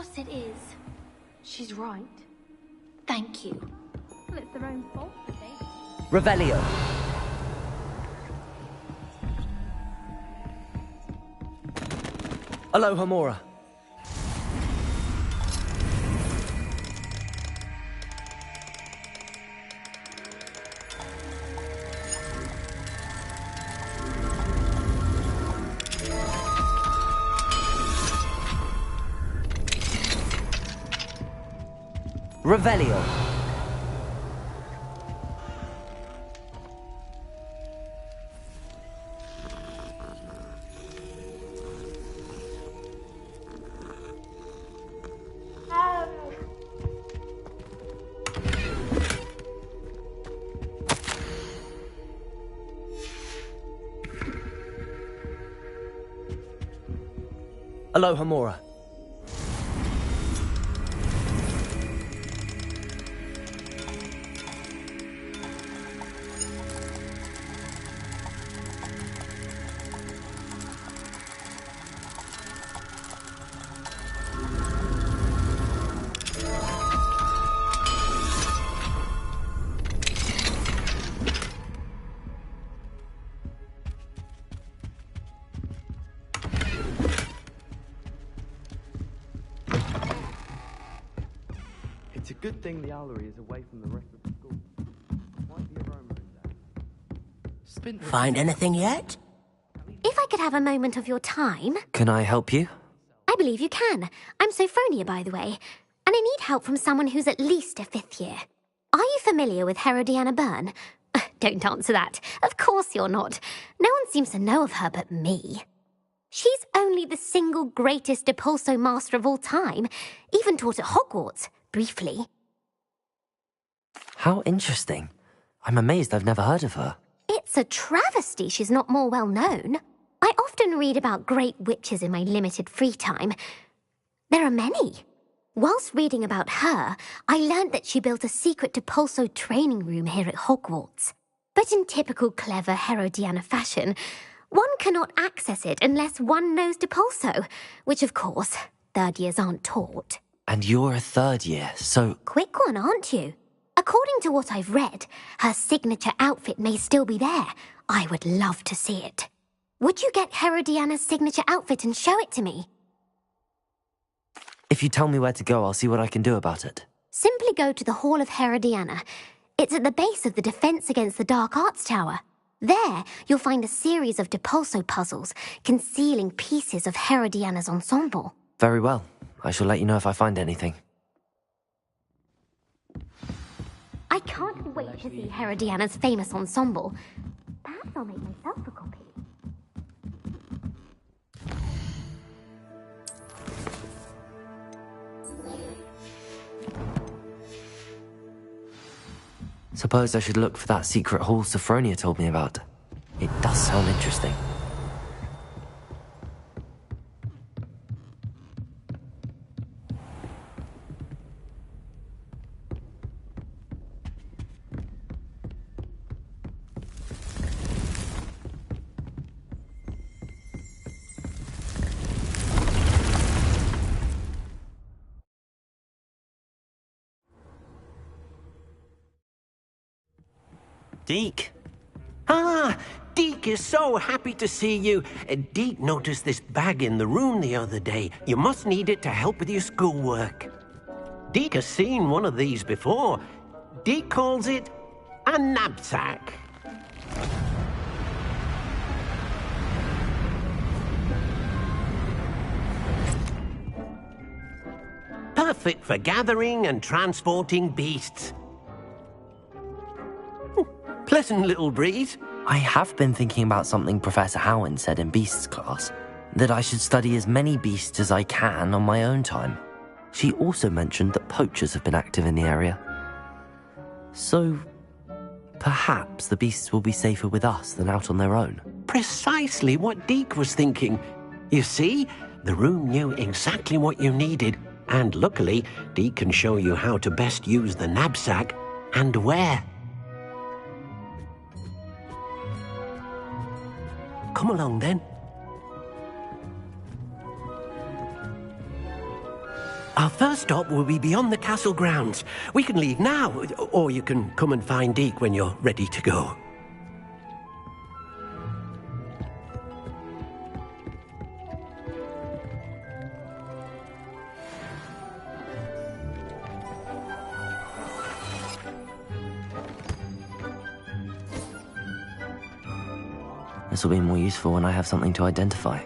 course it is. She's right. Thank you. Well, it's their own fault, I think. Revelio. Aloha Mora. Revelio. Aloha Mora. It's a good thing the owlery is away from the rest of the school. Quite the aroma in there. Find anything yet? If I could have a moment of your time... Can I help you? I believe you can. I'm Sophronia, by the way, and I need help from someone who's at least a 5th year. Are you familiar with Herodiana Byrne? Don't answer that. Of course you're not. No one seems to know of her but me. She's only the single greatest Depulso master of all time, even taught at Hogwarts, briefly. How interesting. I'm amazed I've never heard of her. It's a travesty she's not more well known. I often read about great witches in my limited free time. There are many. Whilst reading about her, I learnt that she built a secret Depulso training room here at Hogwarts. But in typical clever Herodiana fashion, one cannot access it unless one knows Depulso, which of course, 3rd years aren't taught. And you're a 3rd year, so... Quick one, aren't you? According to what I've read, her signature outfit may still be there. I would love to see it. Would you get Herodiana's signature outfit and show it to me? If you tell me where to go, I'll see what I can do about it. Simply go to the Hall of Herodiana. It's at the base of the Defense Against the Dark Arts Tower. There, you'll find a series of Depulso puzzles concealing pieces of Herodiana's ensemble. Very well. I shall let you know if I find anything. I can't wait to see Herodiana's famous ensemble. Perhaps I'll make myself a copy. Suppose I should look for that secret hall Sophronia told me about. It does sound interesting. Deke. Ah, Deke is so happy to see you. Deke noticed this bag in the room the other day. You must need it to help with your schoolwork. Deke has seen one of these before. Deke calls it a knapsack. Perfect for gathering and transporting beasts. Pleasant little breeze. I have been thinking about something Professor Howin said in Beasts class, that I should study as many beasts as I can on my own time. She also mentioned that poachers have been active in the area. So, perhaps the beasts will be safer with us than out on their own. Precisely what Deke was thinking. You see, the room knew exactly what you needed, and luckily, Deke can show you how to best use the knapsack and where. Come along, then. Our first stop will be beyond the castle grounds. We can leave now, or you can come and find Deke when you're ready to go. This will be more useful when I have something to identify.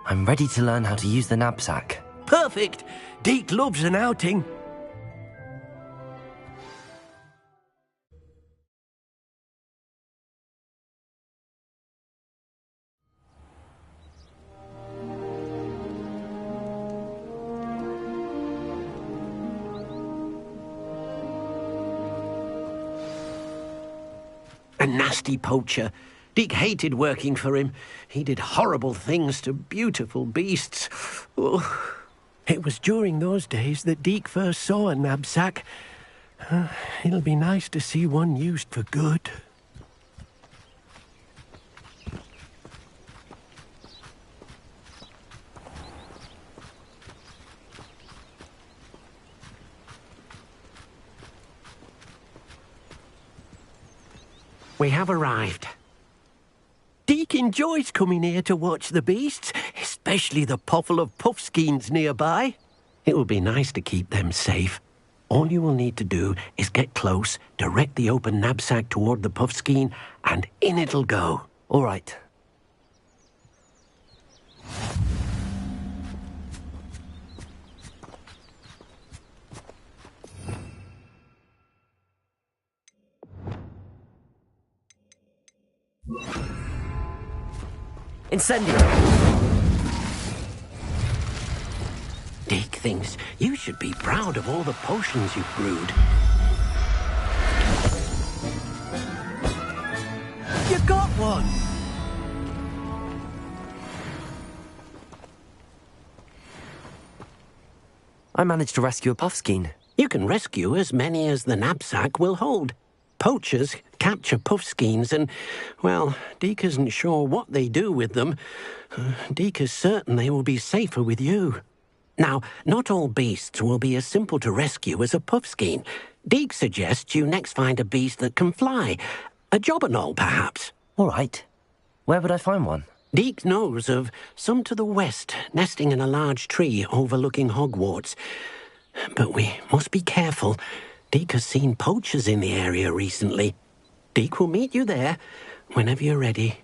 I'm ready to learn how to use the knapsack. Perfect! Deke loves an outing. A nasty poacher. Deke hated working for him. He did horrible things to beautiful beasts. Oh. It was during those days that Deke first saw a knapsack. It'll be nice to see one used for good. We have arrived. Deke enjoys coming here to watch the beasts, especially the potful of puffskeins nearby. It will be nice to keep them safe. All you will need to do is get close, direct the open knapsack toward the puffskein, and in it'll go. All right. Incendio! Deke thinks you should be proud of all the potions you've brewed. You got one! I managed to rescue a puffskein. You can rescue as many as the knapsack will hold. Poachers capture puffskeins and, well, Deke isn't sure what they do with them. Deke is certain they will be safer with you. Now, not all beasts will be as simple to rescue as a puffskein. Deke suggests you next find a beast that can fly. A jobberknoll, perhaps. All right. Where would I find one? Deke knows of some to the west, nesting in a large tree overlooking Hogwarts. But we must be careful. Deke has seen poachers in the area recently. Deke will meet you there whenever you're ready.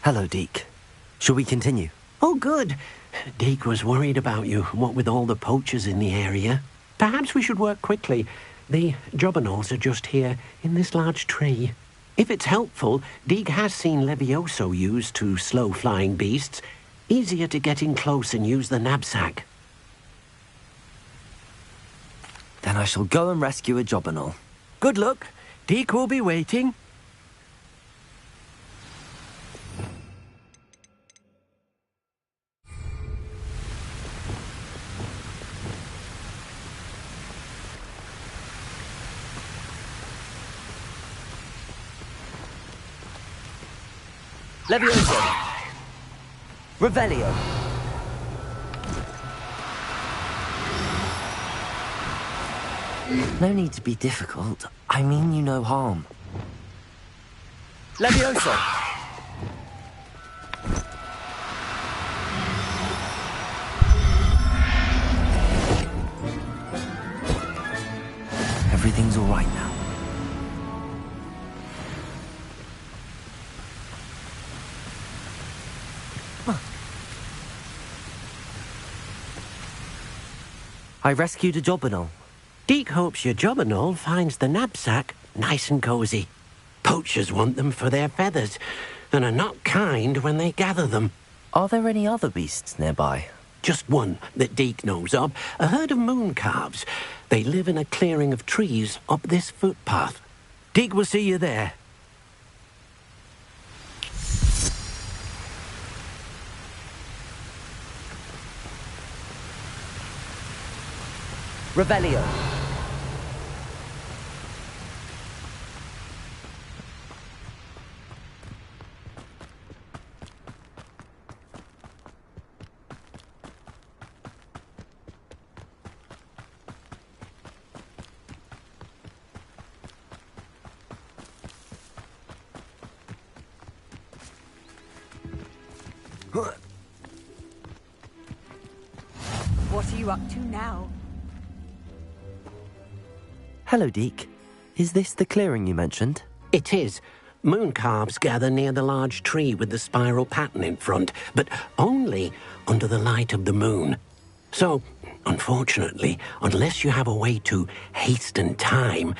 Hello, Deke. Shall we continue? Oh, good. Deke was worried about you, what with all the poachers in the area. Perhaps we should work quickly. The jobberknolls are just here, in this large tree. If it's helpful, Deke has seen Levioso used to slow flying beasts. Easier to get in close and use the knapsack. Then I shall go and rescue a jobberknoll. Good luck. Deke will be waiting. Levioso! Revelio! No need to be difficult. I mean you no harm. Levioso! Everything's all right now. I rescued a jobberknoll. Deke hopes your jobberknoll finds the knapsack nice and cozy. Poachers want them for their feathers, and are not kind when they gather them. Are there any other beasts nearby? Just one that Deke knows of, a herd of moon calves. They live in a clearing of trees up this footpath. Deke will see you there. Revelio! What are you up to now? Hello, Deke. Is this the clearing you mentioned? It is. Moon calves gather near the large tree with the spiral pattern in front, but only under the light of the moon. So, unfortunately, unless you have a way to hasten time,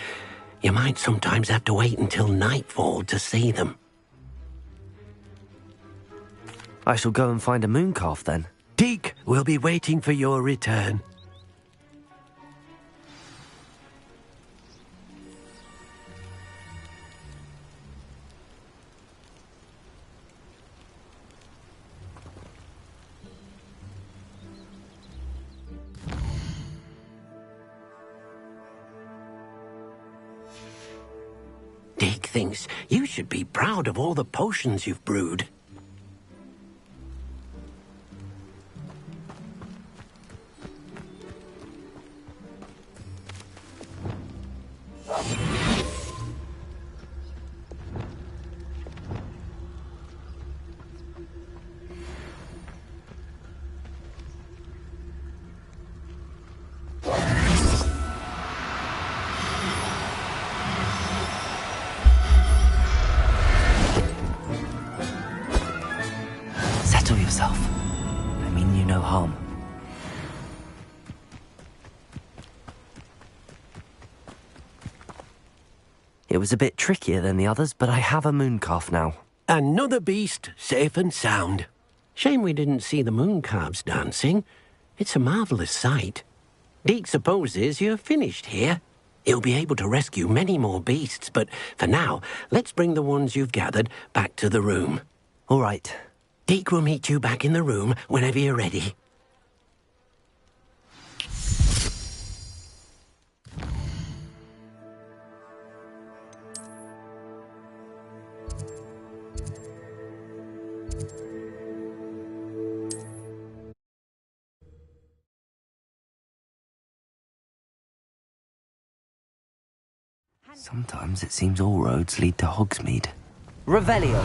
you might sometimes have to wait until nightfall to see them. I shall go and find a moon calf then. Deke will be waiting for your return. Deke thinks you should be proud of all the potions you've brewed. Settle yourself. I mean you no harm. It was a bit trickier than the others, but I have a moon calf now. Another beast, safe and sound. Shame we didn't see the moon calves dancing. It's a marvellous sight. Deke supposes you're finished here. He'll be able to rescue many more beasts, but for now, let's bring the ones you've gathered back to the room. All right. Deke will meet you back in the room whenever you're ready. Sometimes it seems all roads lead to Hogsmeade. Revelio!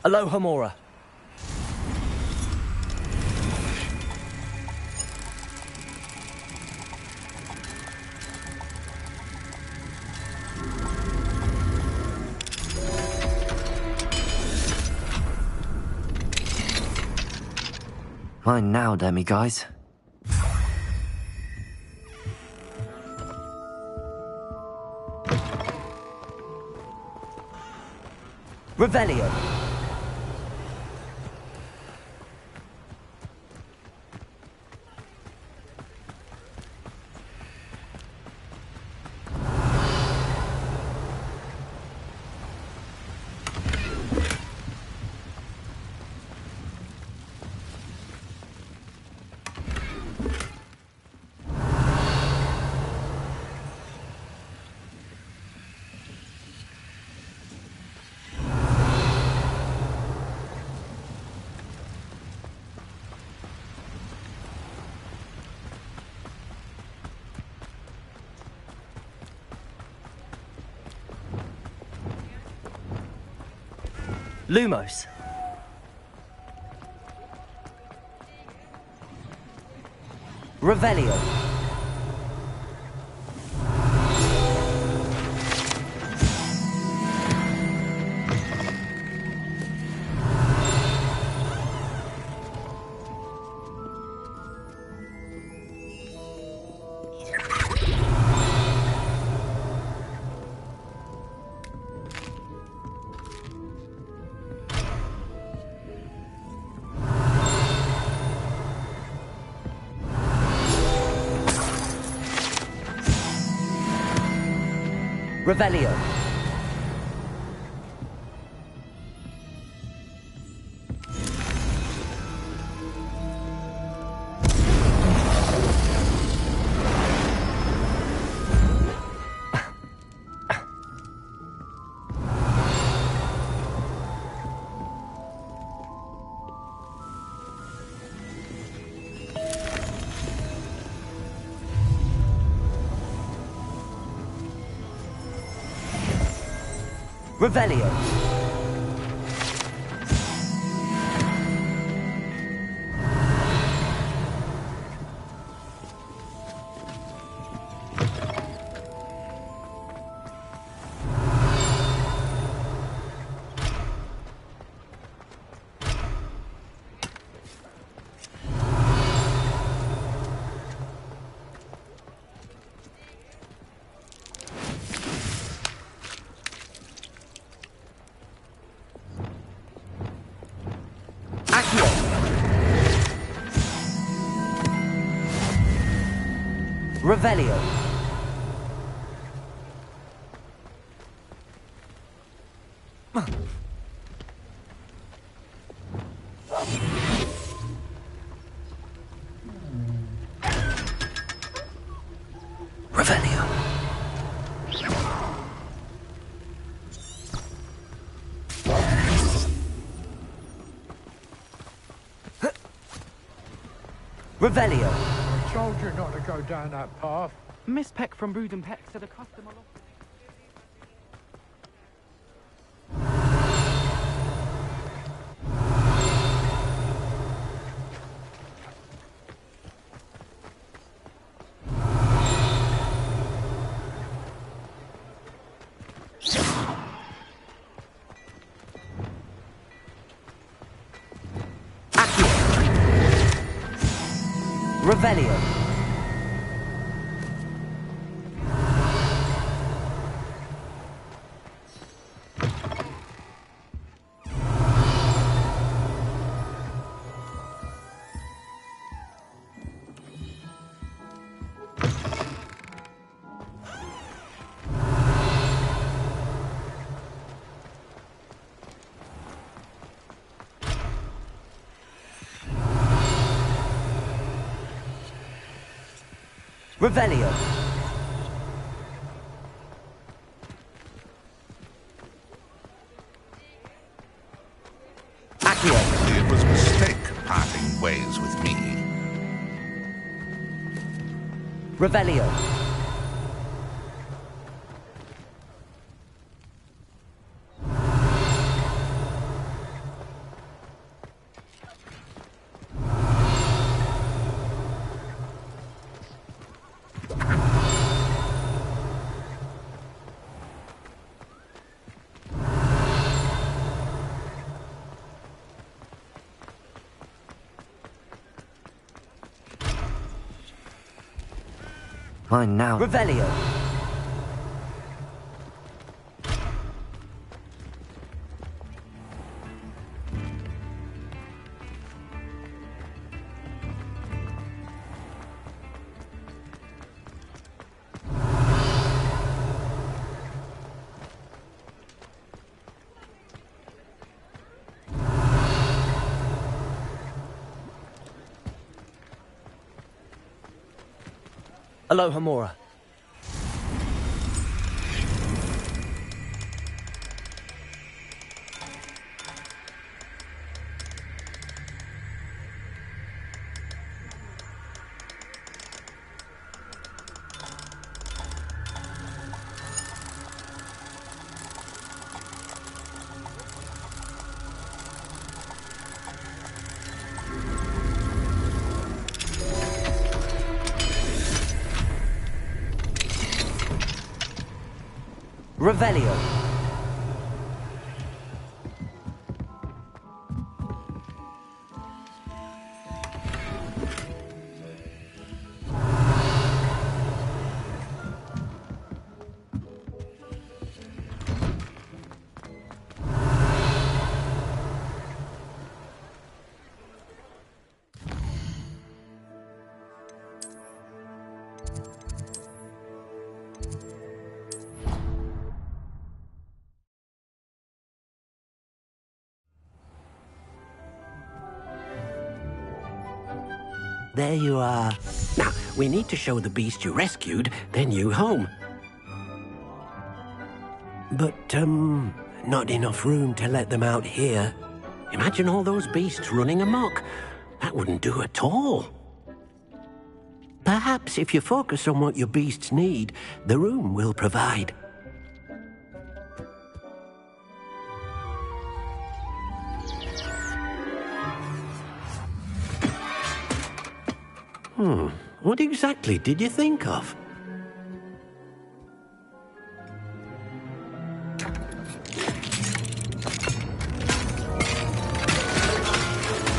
Aloha Mora. Mine now, demi-guys. Revelio. Lumos. Revelio. Revelio. Revelio. Revelio. Revelio. Revelio. I told you not to go down that path. Miss Peck from Brood and Peck said a customer lost. Revelio. Revelio. It was a mistake parting ways with me. Revelio. Mine now. Revelio. Aloha Mora. Revelio. There you are. Now, we need to show the beast you rescued their new home. But, not enough room to let them out here. Imagine all those beasts running amok. That wouldn't do at all. Perhaps if you focus on what your beasts need, the room will provide. What exactly did you think of?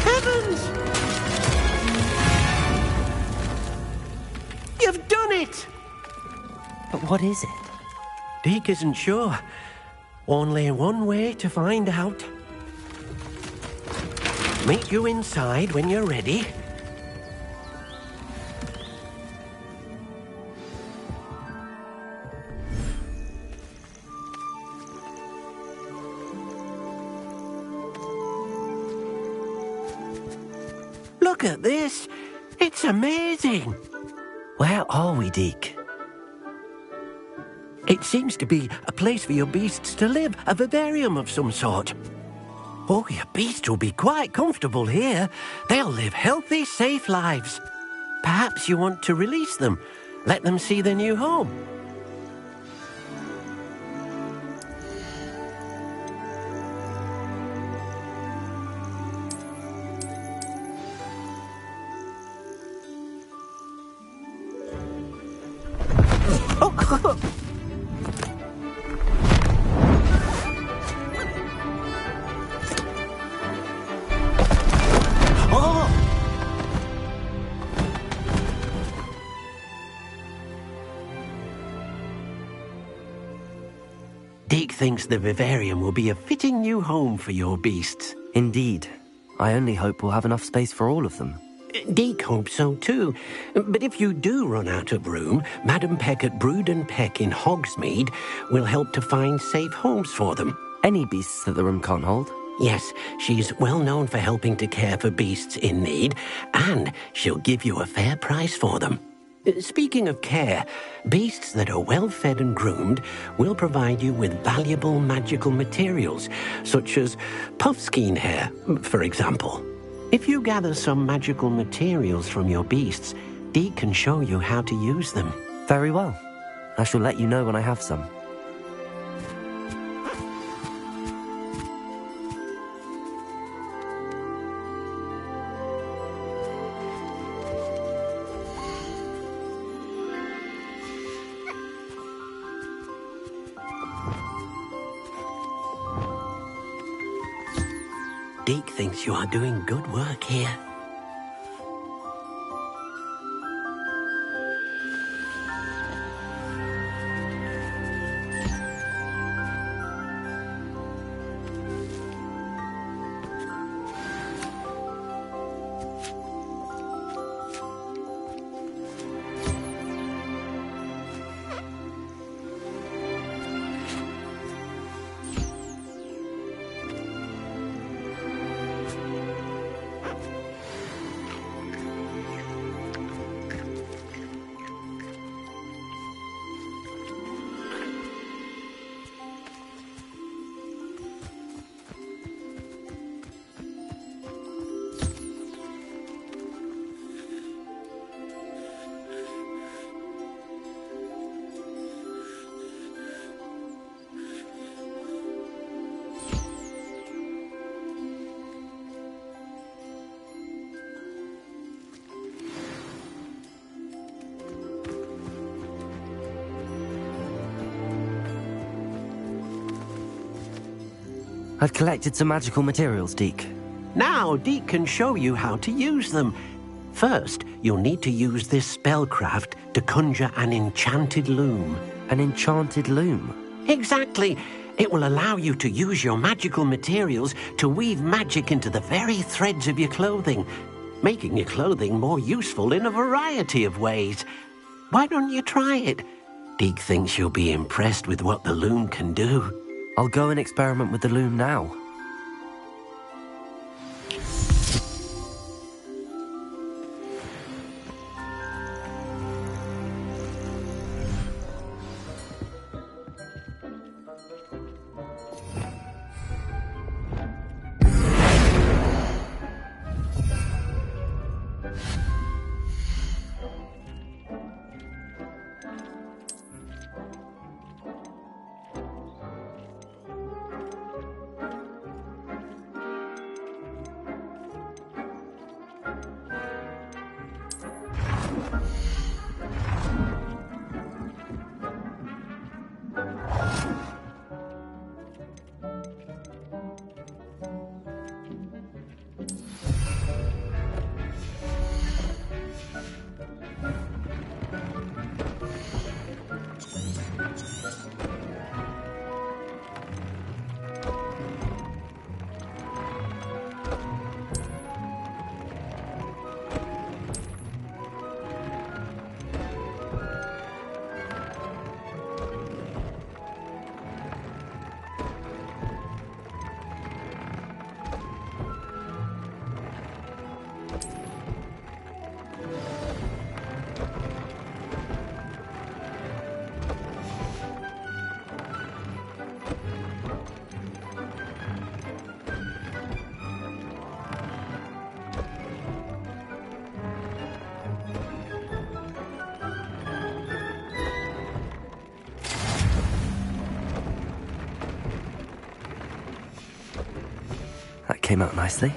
Heavens! You've done it! But what is it? Deke isn't sure. Only one way to find out. Meet you inside when you're ready. Look at this. It's amazing. Where are we, Deke? It seems to be a place for your beasts to live, a vivarium of some sort. Oh, your beasts will be quite comfortable here. They'll live healthy, safe lives. Perhaps you want to release them, let them see their new home. Deke thinks the vivarium will be a fitting new home for your beasts. Indeed. I only hope we'll have enough space for all of them. Deke hopes so too. But if you do run out of room, Madam Peck at Brood and Peck in Hogsmeade will help to find safe homes for them. Any beasts that the room can't hold? Yes, she's well known for helping to care for beasts in need, and she'll give you a fair price for them. Speaking of care, beasts that are well fed and groomed will provide you with valuable magical materials, such as puffskein hair, for example. If you gather some magical materials from your beasts, Deke can show you how to use them. Very well. I shall let you know when I have some. Deke thinks you are doing good work here. I've collected some magical materials, Deke. Now, Deke can show you how to use them. First, you'll need to use this spellcraft to conjure an enchanted loom. An enchanted loom? Exactly. It will allow you to use your magical materials to weave magic into the very threads of your clothing, making your clothing more useful in a variety of ways. Why don't you try it? Deke thinks you'll be impressed with what the loom can do. I'll go and experiment with the loom now. That came out nicely.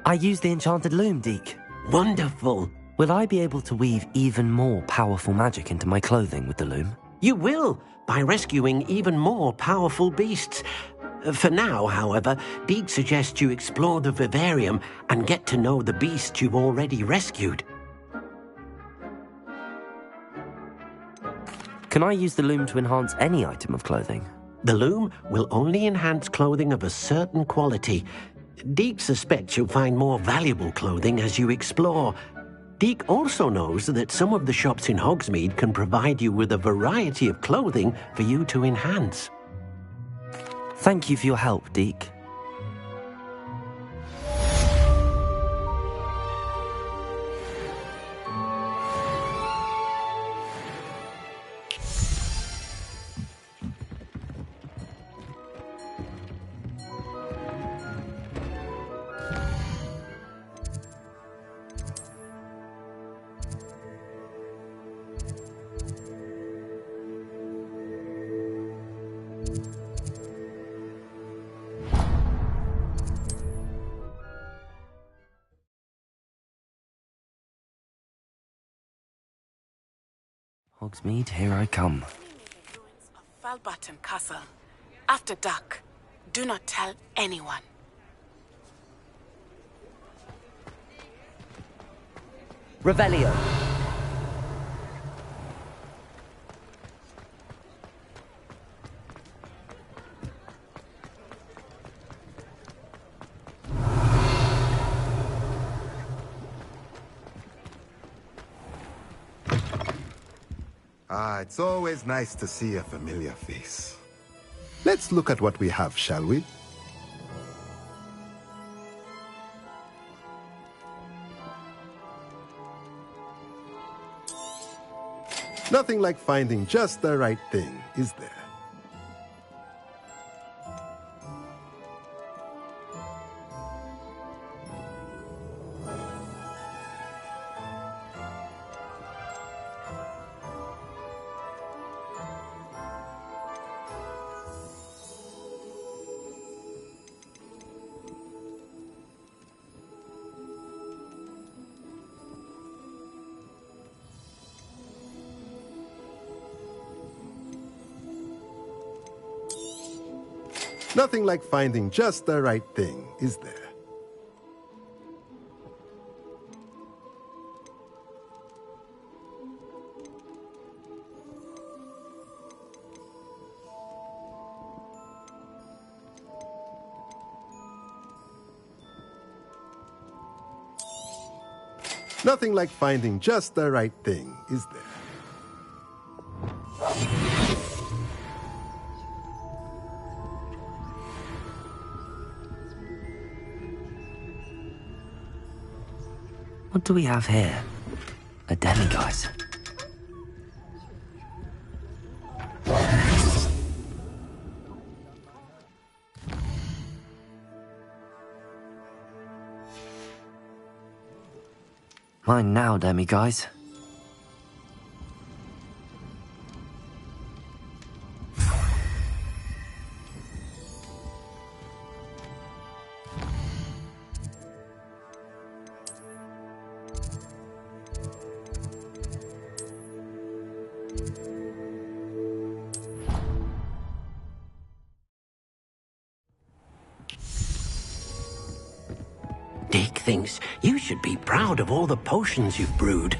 I used the enchanted loom, Deke. Wonderful. Will I be able to weave even more powerful magic into my clothing with the loom? You will, by rescuing even more powerful beasts. For now, however, Deke suggests you explore the vivarium and get to know the beasts you've already rescued. Can I use the loom to enhance any item of clothing? The loom will only enhance clothing of a certain quality. Deke suspects you'll find more valuable clothing as you explore. Deke also knows that some of the shops in Hogsmeade can provide you with a variety of clothing for you to enhance. Thank you for your help, Deke. Hogsmeade, here I come. Falbaton Castle. After dark. Do not tell anyone. Revelio. Ah, it's always nice to see a familiar face. Let's look at what we have, shall we? Nothing like finding just the right thing, is there? Nothing like finding just the right thing, is there? Nothing like finding just the right thing, is there? What do we have here? A demiguise. Mine now, demiguise. Dick thinks you should be proud of all the potions you've brewed.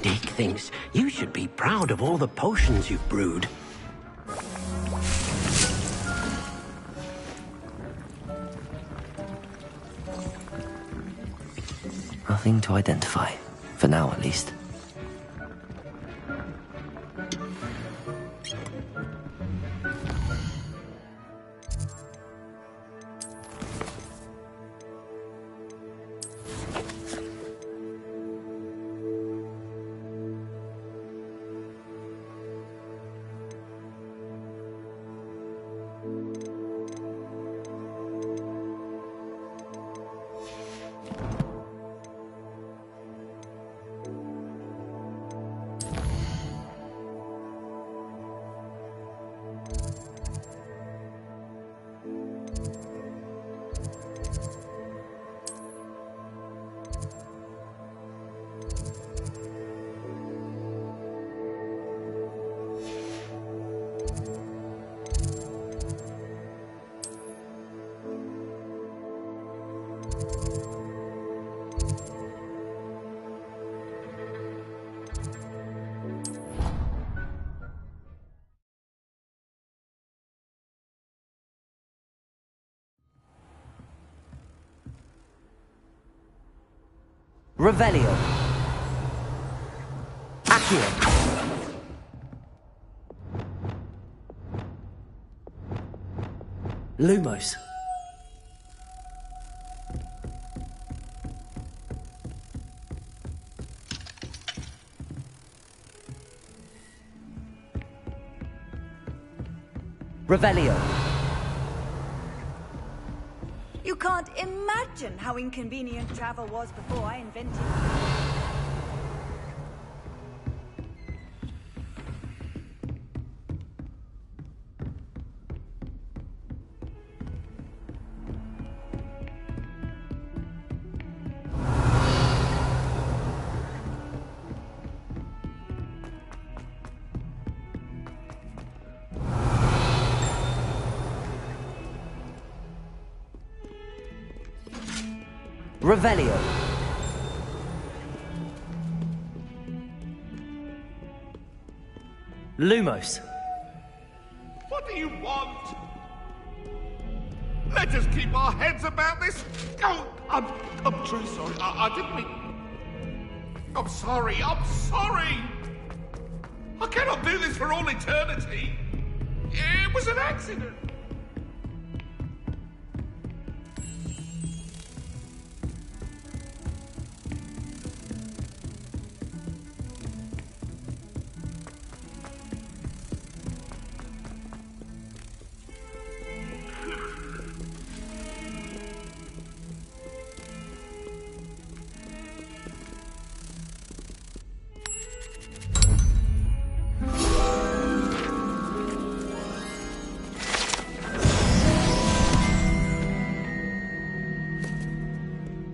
Dick thinks you should be proud of all the potions you've brewed. Nothing to identify, for now at least. Revelio. Accio. Lumos. Revelio. You can't imagine how inconvenient travel was before I invented Revelio. Lumos. What do you want? Let us keep our heads about this. Oh, I'm truly sorry. I didn't mean... I'm sorry. I cannot do this for all eternity. It was an accident.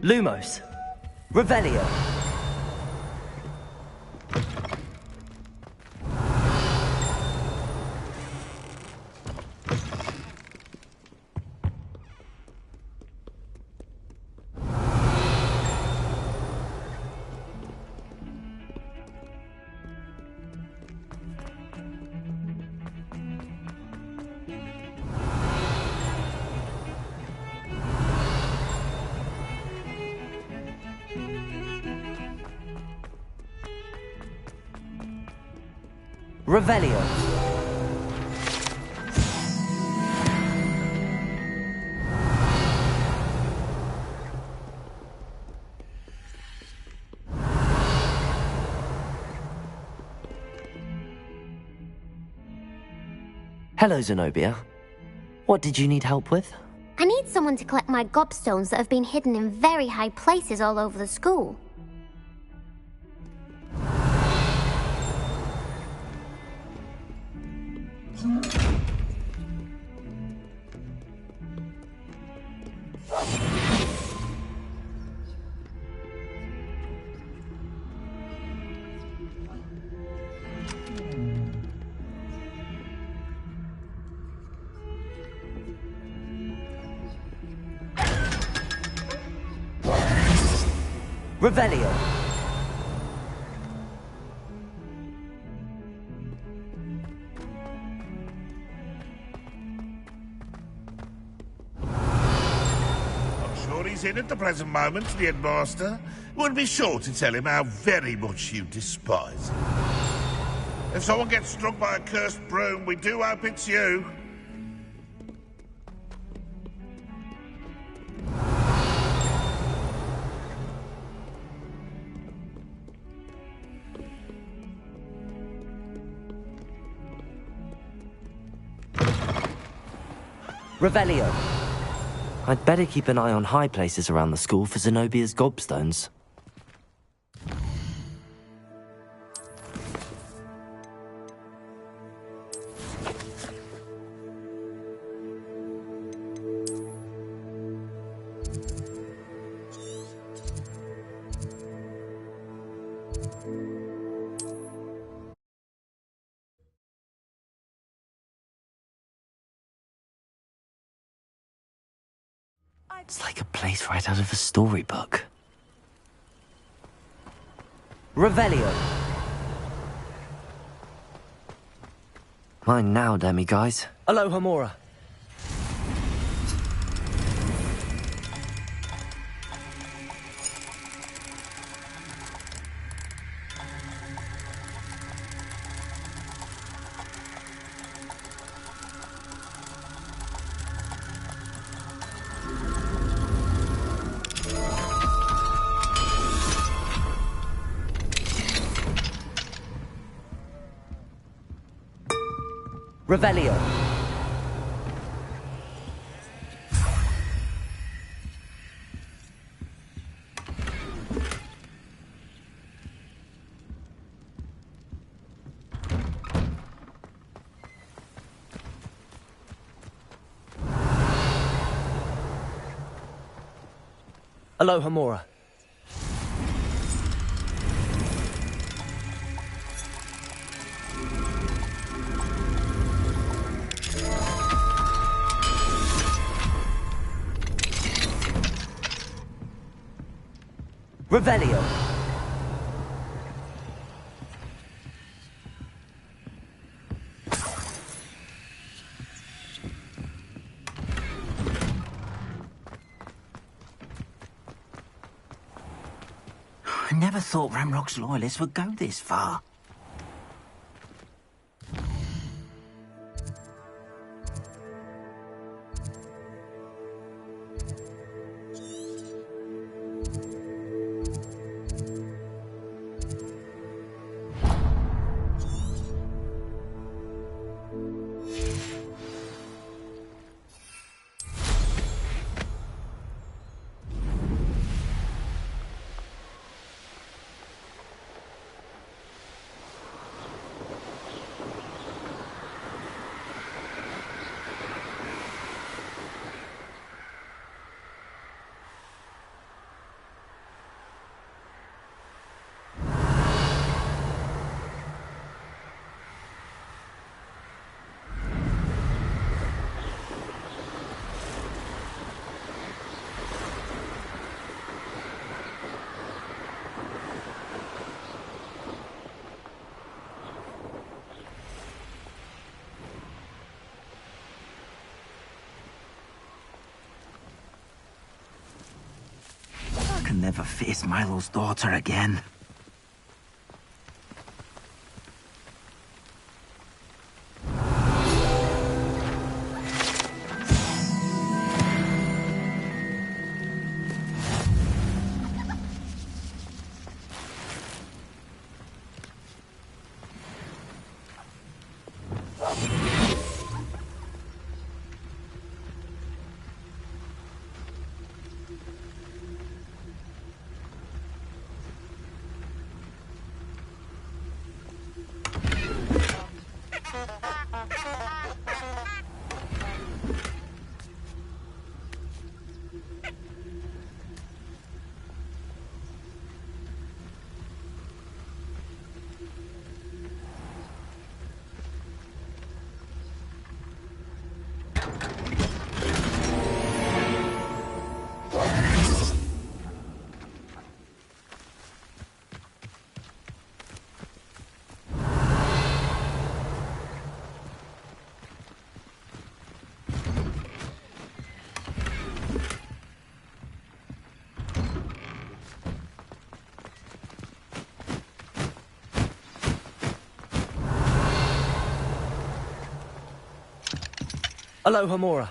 Lumos. Revelio. Revelio. Hello, Zenobia. What did you need help with? I need someone to collect my gobstones that have been hidden in very high places all over the school. Revelio. I'm sure he's in at the present moment, the headmaster. We'll be sure to tell him how very much you despise him. If someone gets struck by a cursed broom, we do hope it's you. Revelio. I'd better keep an eye on high places around the school for Zenobia's gobstones. It's like a place right out of a storybook. Revelio. Mine now, demi-guys. Aloha Mora. Revelio. Aloha Mora. Revelio. I never thought Ramrock's loyalists would go this far. I can never face Milo's daughter again. Aloha Mora.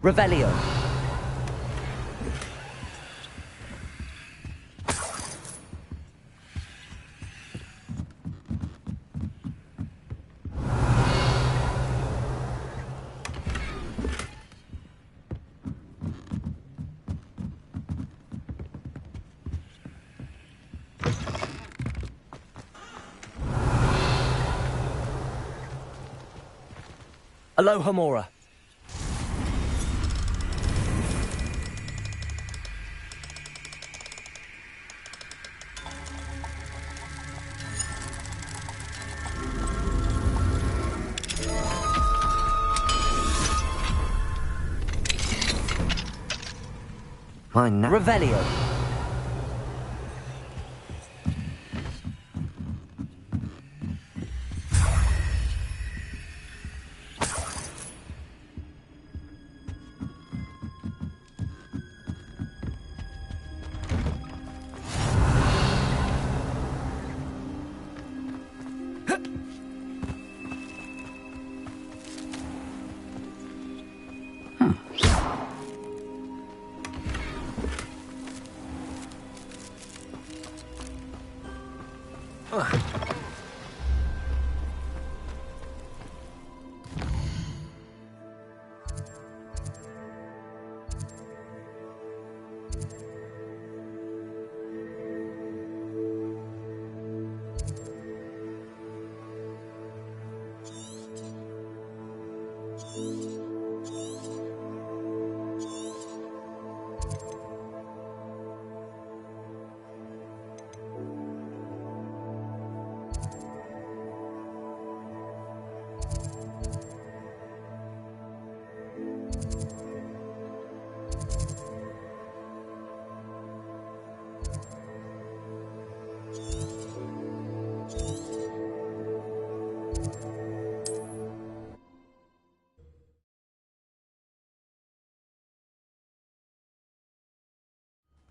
Revelio. Aloha Mora. Fine now. Revelio.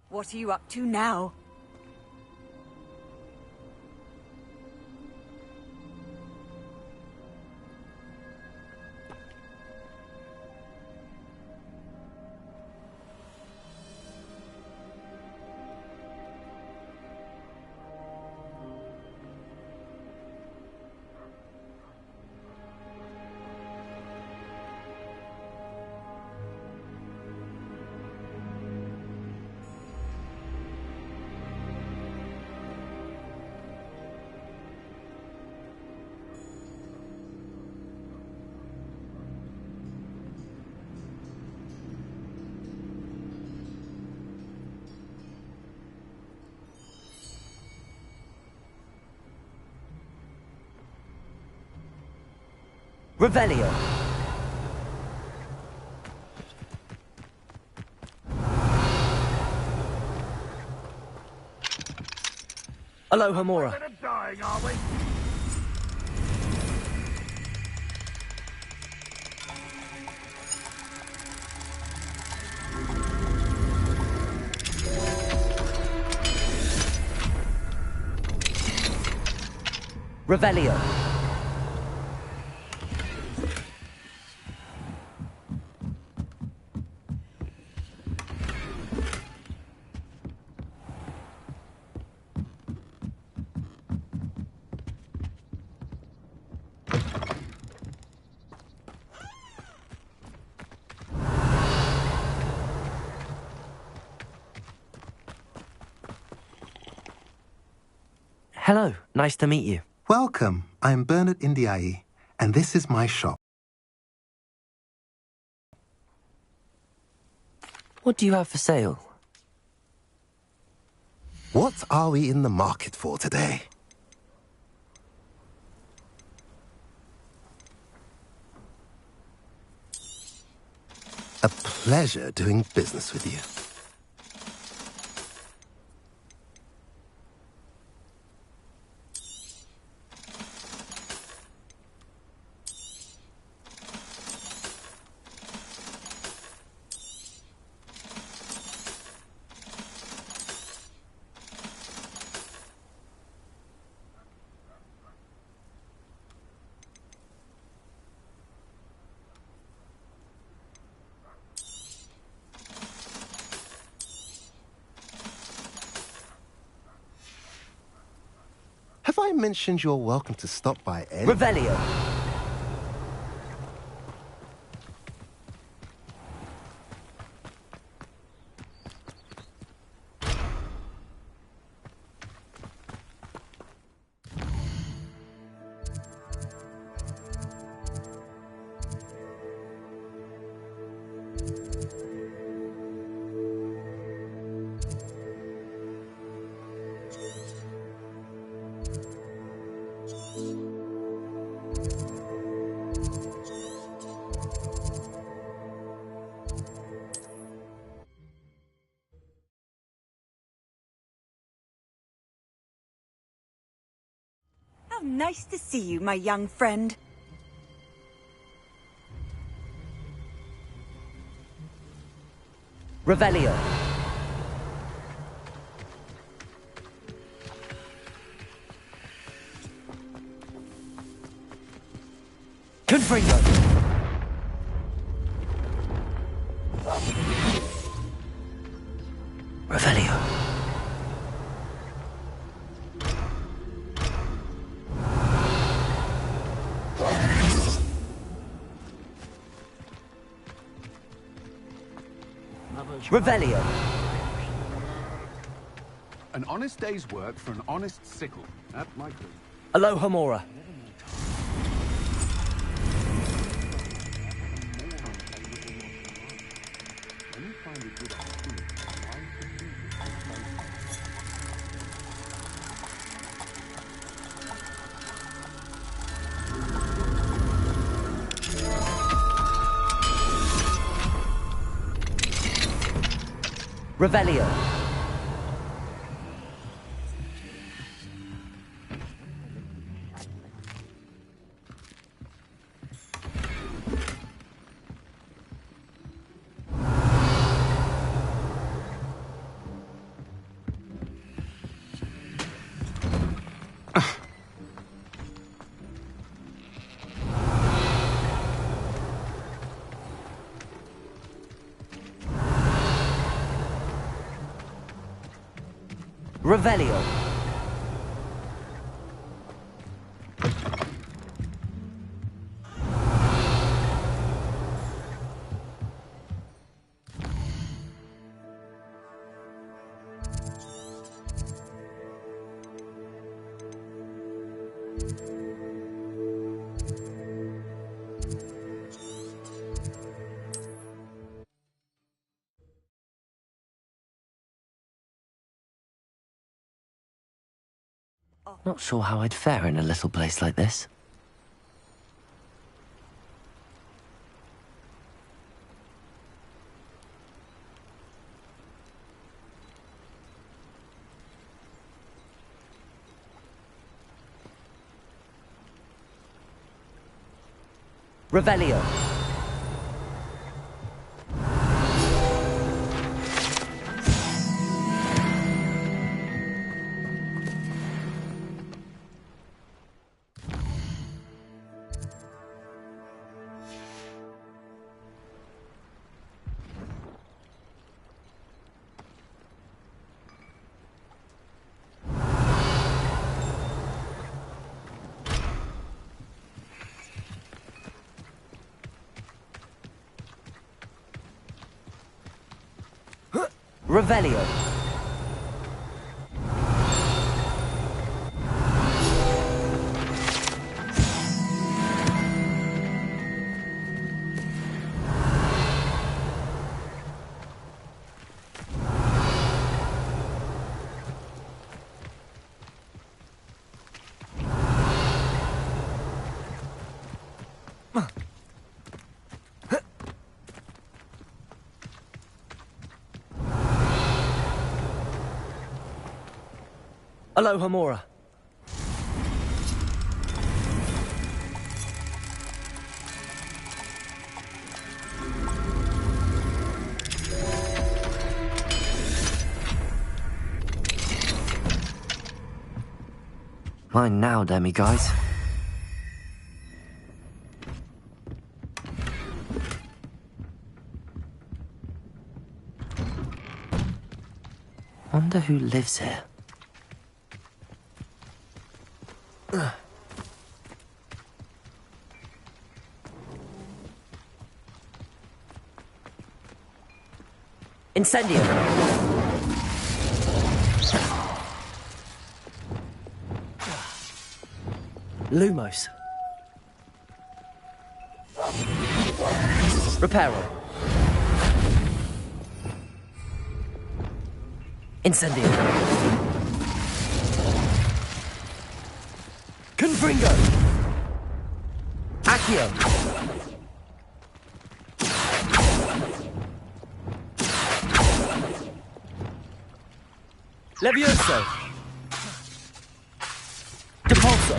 What are you up to now? Revelio. Aloha Mora. Dying, are we? Revelio. Hello, nice to meet you. Welcome. I'm Bernard Indiai, and this is my shop. What do you have for sale? What are we in the market for today? A pleasure doing business with you. Have I mentioned you're welcome to stop by any... Revelio. How nice to see you, my young friend. Revelio. Confringo. Revelio. Revelio. An honest day's work for an honest sickle. That might be. Aloha Mora. Revelio. Revelio. Not sure how I'd fare in a little place like this. Revelio. Revelio. Aloha Mora. Mine now, demi-guys. Wonder who lives here. Incendio. Lumos. Reparo. Incendio. Confringo. Accio. Levioso. Depulso.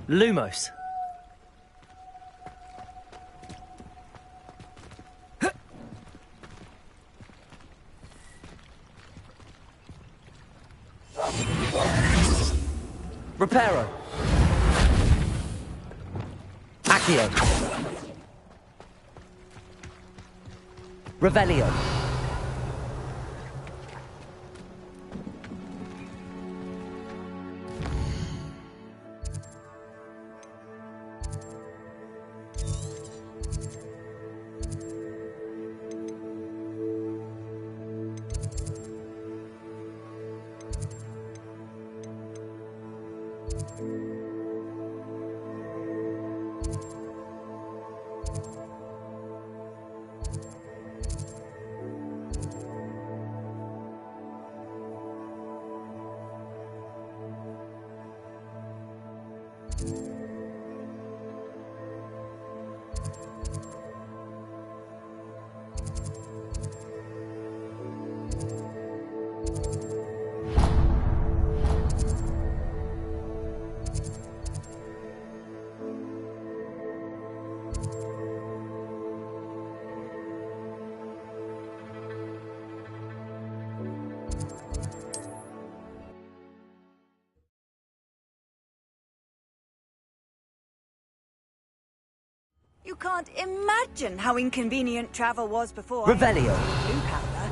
Lumos. Reparo. Accio. Revelio. You can't imagine how inconvenient travel was before. Revelio. Blue powder.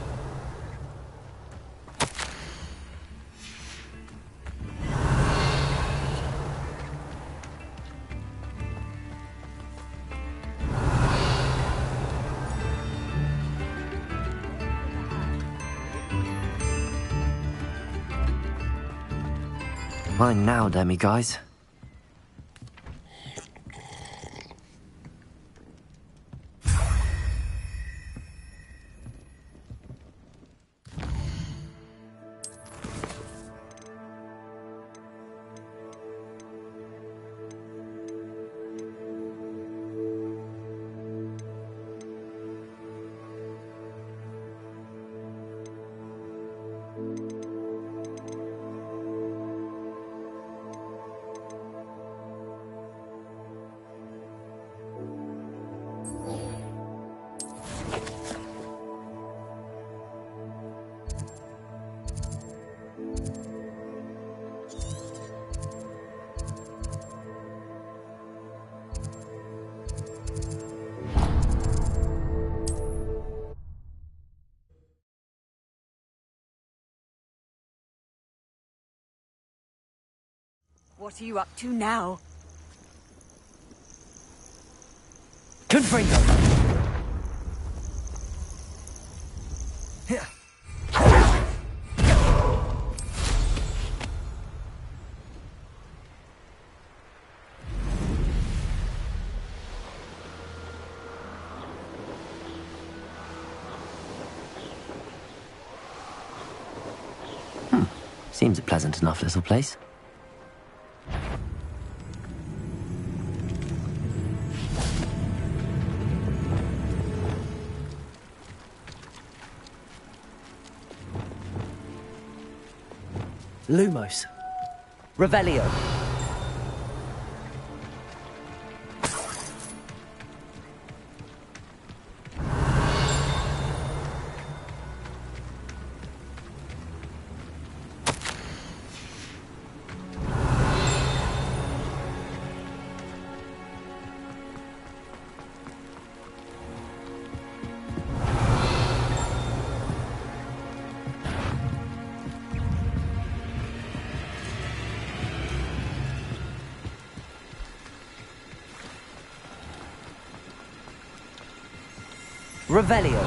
Mine now, Demi guys. What are you up to now? Confringo. Seems a pleasant enough little place. Lumos. Revelio. Revelio.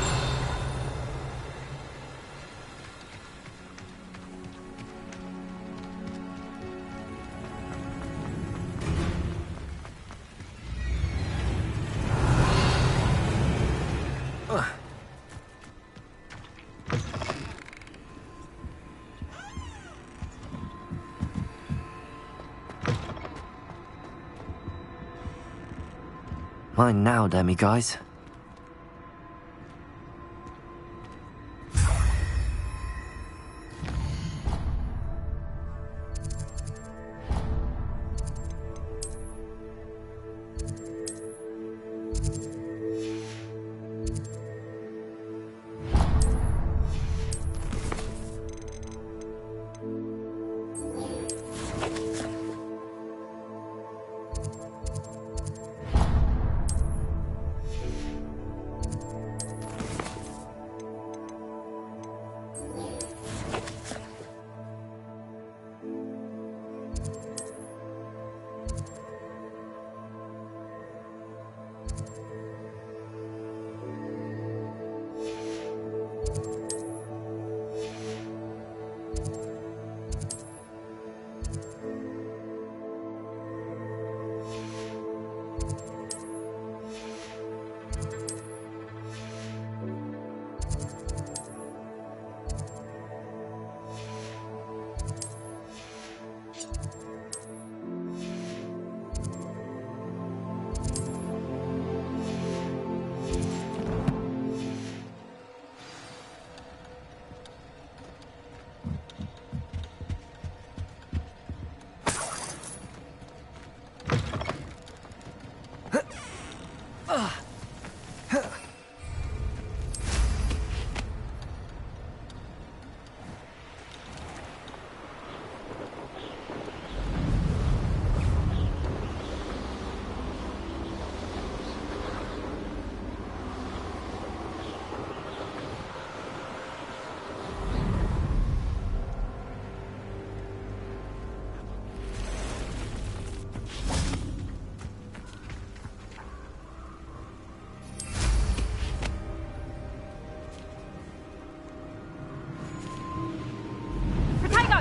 Mine now, Demi guys.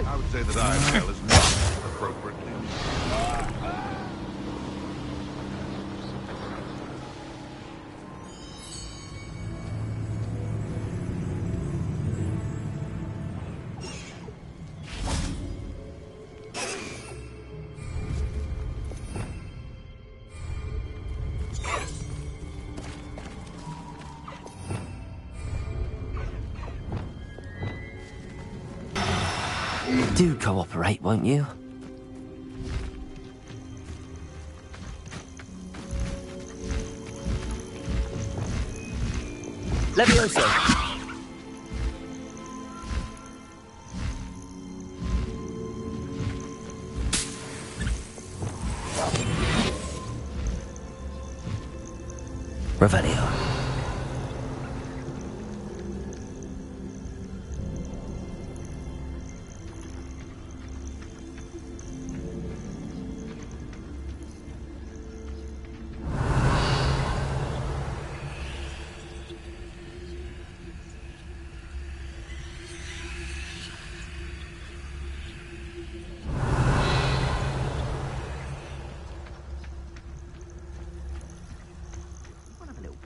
I would say that Iredale is not appropriately. Do cooperate, won't you? Levioso. Revelio.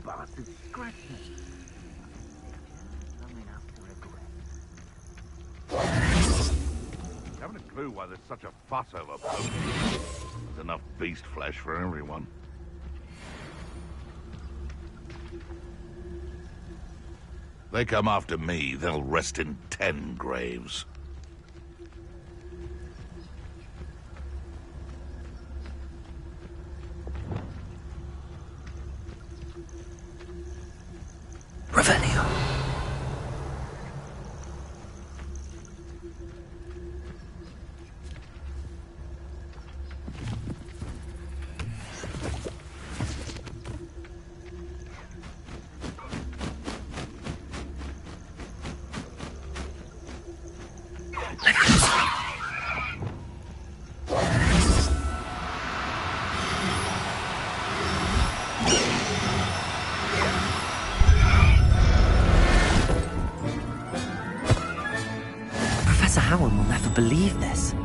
Bastard scratched me. Haven't a clue why there's such a fuss over poking. There's enough beast flesh for everyone. They come after me, they'll rest in 10 graves. Revelio. Professor Howard will never believe this.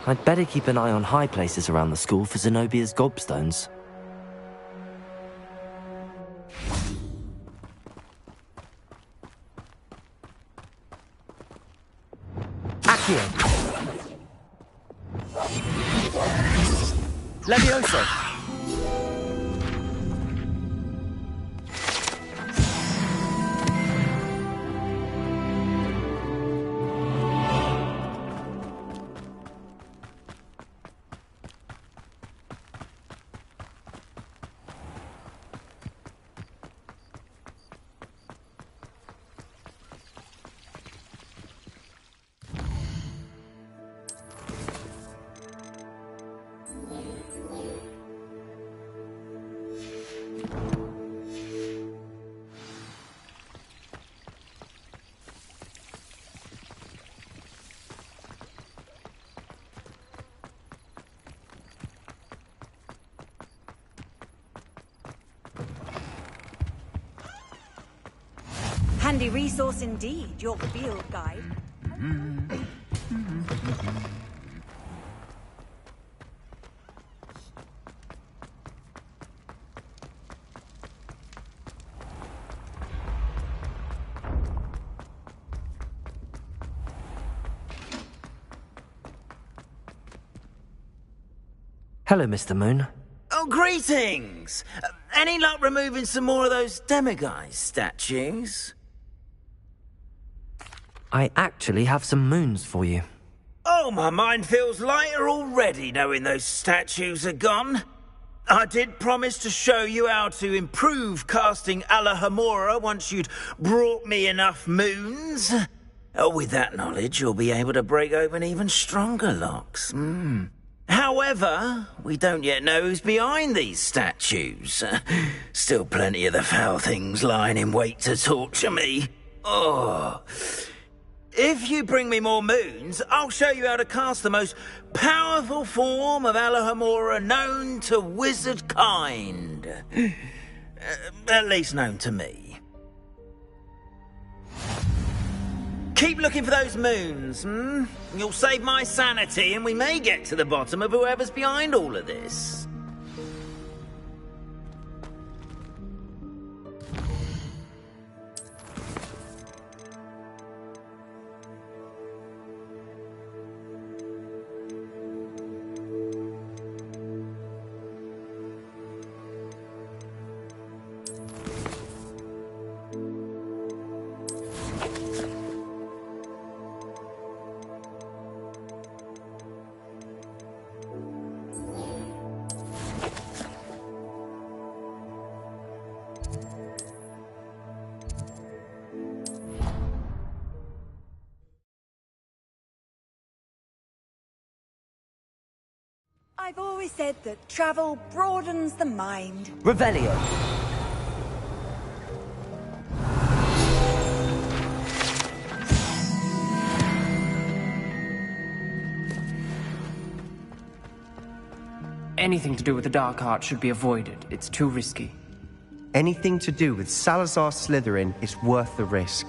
I'd better keep an eye on high places around the school for Zenobia's gobstones. Accio! Levioso! Handy resource indeed, your field guide. Hello, Mr. Moon. Oh, greetings! Any luck removing some more of those demiguise statues? I actually have some moons for you. Oh, my mind feels lighter already knowing those statues are gone. I did promise to show you how to improve casting Alahamora once you'd brought me enough moons. With that knowledge, you'll be able to break open even stronger locks. However, we don't yet know who's behind these statues. Still plenty of the foul things lying in wait to torture me. Oh. If you bring me more moons, I'll show you how to cast the most powerful form of Alahamora known to wizard kind. At least known to me. Keep looking for those moons, You'll save my sanity and we may get to the bottom of whoever's behind all of this. always said that travel broadens the mind. Revelio. Anything to do with the dark art should be avoided. It's too risky. Anything to do with Salazar Slytherin is worth the risk.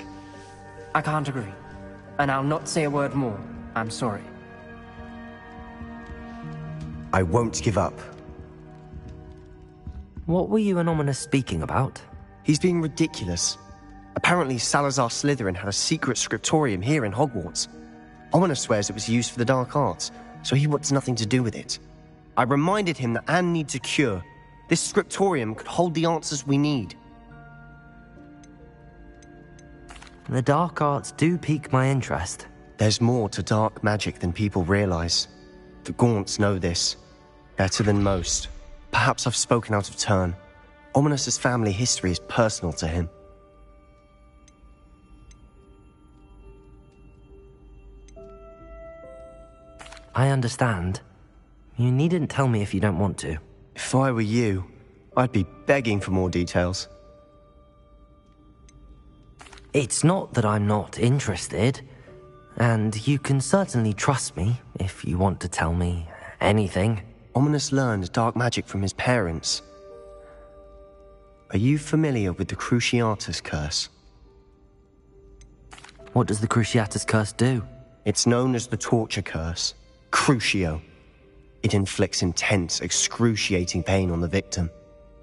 I can't agree. And I'll not say a word more. I'm sorry. I won't give up. What were you and Ominous speaking about? He's being ridiculous. Apparently Salazar Slytherin had a secret scriptorium here in Hogwarts. Ominous swears it was used for the dark arts, so he wants nothing to do with it. I reminded him that Anne needs a cure. This scriptorium could hold the answers we need. The dark arts do pique my interest. There's more to dark magic than people realize. The Gaunts know this. Better than most. Perhaps I've spoken out of turn. Ominous's family history is personal to him. I understand. You needn't tell me if you don't want to. If I were you, I'd be begging for more details. It's not that I'm not interested, and you can certainly trust me if you want to tell me anything. Ominous learned dark magic from his parents. Are you familiar with the Cruciatus Curse? What does the Cruciatus Curse do? It's known as the Torture Curse. Crucio. It inflicts intense, excruciating pain on the victim.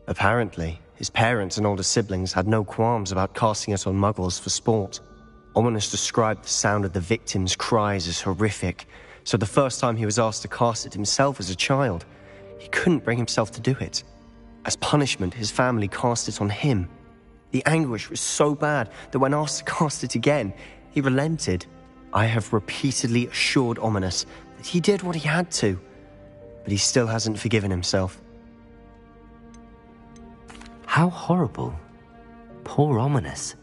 Apparently, his parents and older siblings had no qualms about casting it on muggles for sport. Ominous described the sound of the victim's cries as horrific, so the first time he was asked to cast it himself as a child, he couldn't bring himself to do it. As punishment, his family cast it on him. The anguish was so bad that when asked to cast it again, he relented. I have repeatedly assured Ominous that he did what he had to, but he still hasn't forgiven himself. How horrible. Poor Ominous.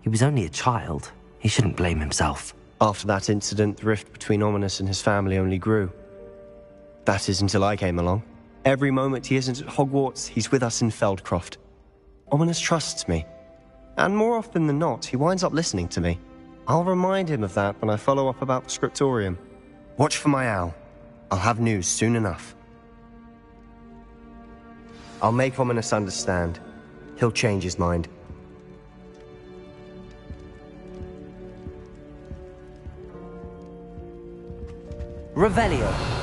He was only a child. He shouldn't blame himself. After that incident, the rift between Ominous and his family only grew. That is until I came along. Every moment he isn't at Hogwarts, he's with us in Feldcroft. Ominous trusts me. And more often than not, he winds up listening to me. I'll remind him of that when I follow up about the scriptorium. Watch for my owl. I'll have news soon enough. I'll make Ominous understand. He'll change his mind. Revelio.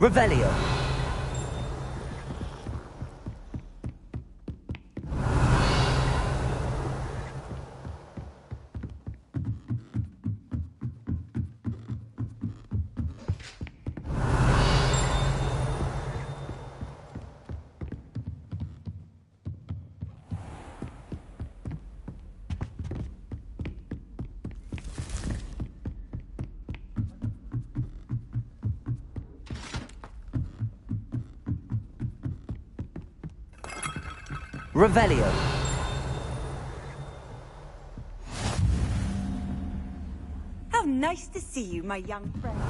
Revelio. Revelio. How nice to see you, my young friend.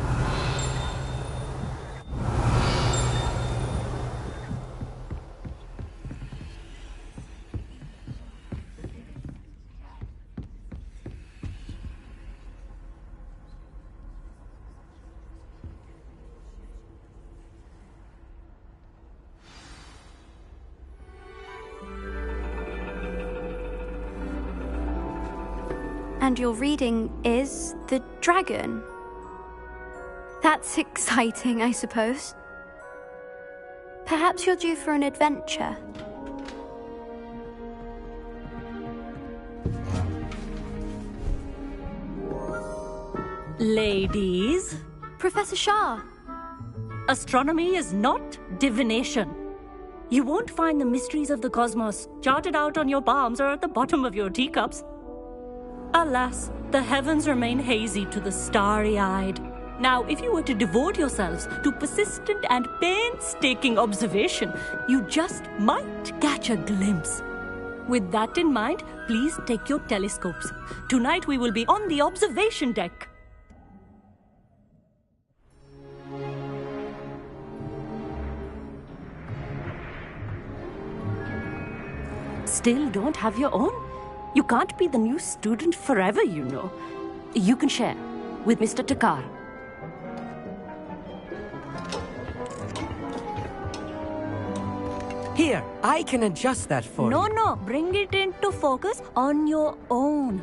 And your reading is The Dragon. That's exciting, I suppose. Perhaps you're due for an adventure. Ladies. Professor Shah. Astronomy is not divination. You won't find the mysteries of the cosmos charted out on your palms or at the bottom of your teacups. Alas, the heavens remain hazy to the starry-eyed. Now, if you were to devote yourselves to persistent and painstaking observation, you just might catch a glimpse. With that in mind, please take your telescopes. Tonight we will be on the observation deck. Still don't have your own? You can't be the new student forever, you know. You can share with Mr. Takar. Here, I can adjust that for you. No, bring it into focus on your own.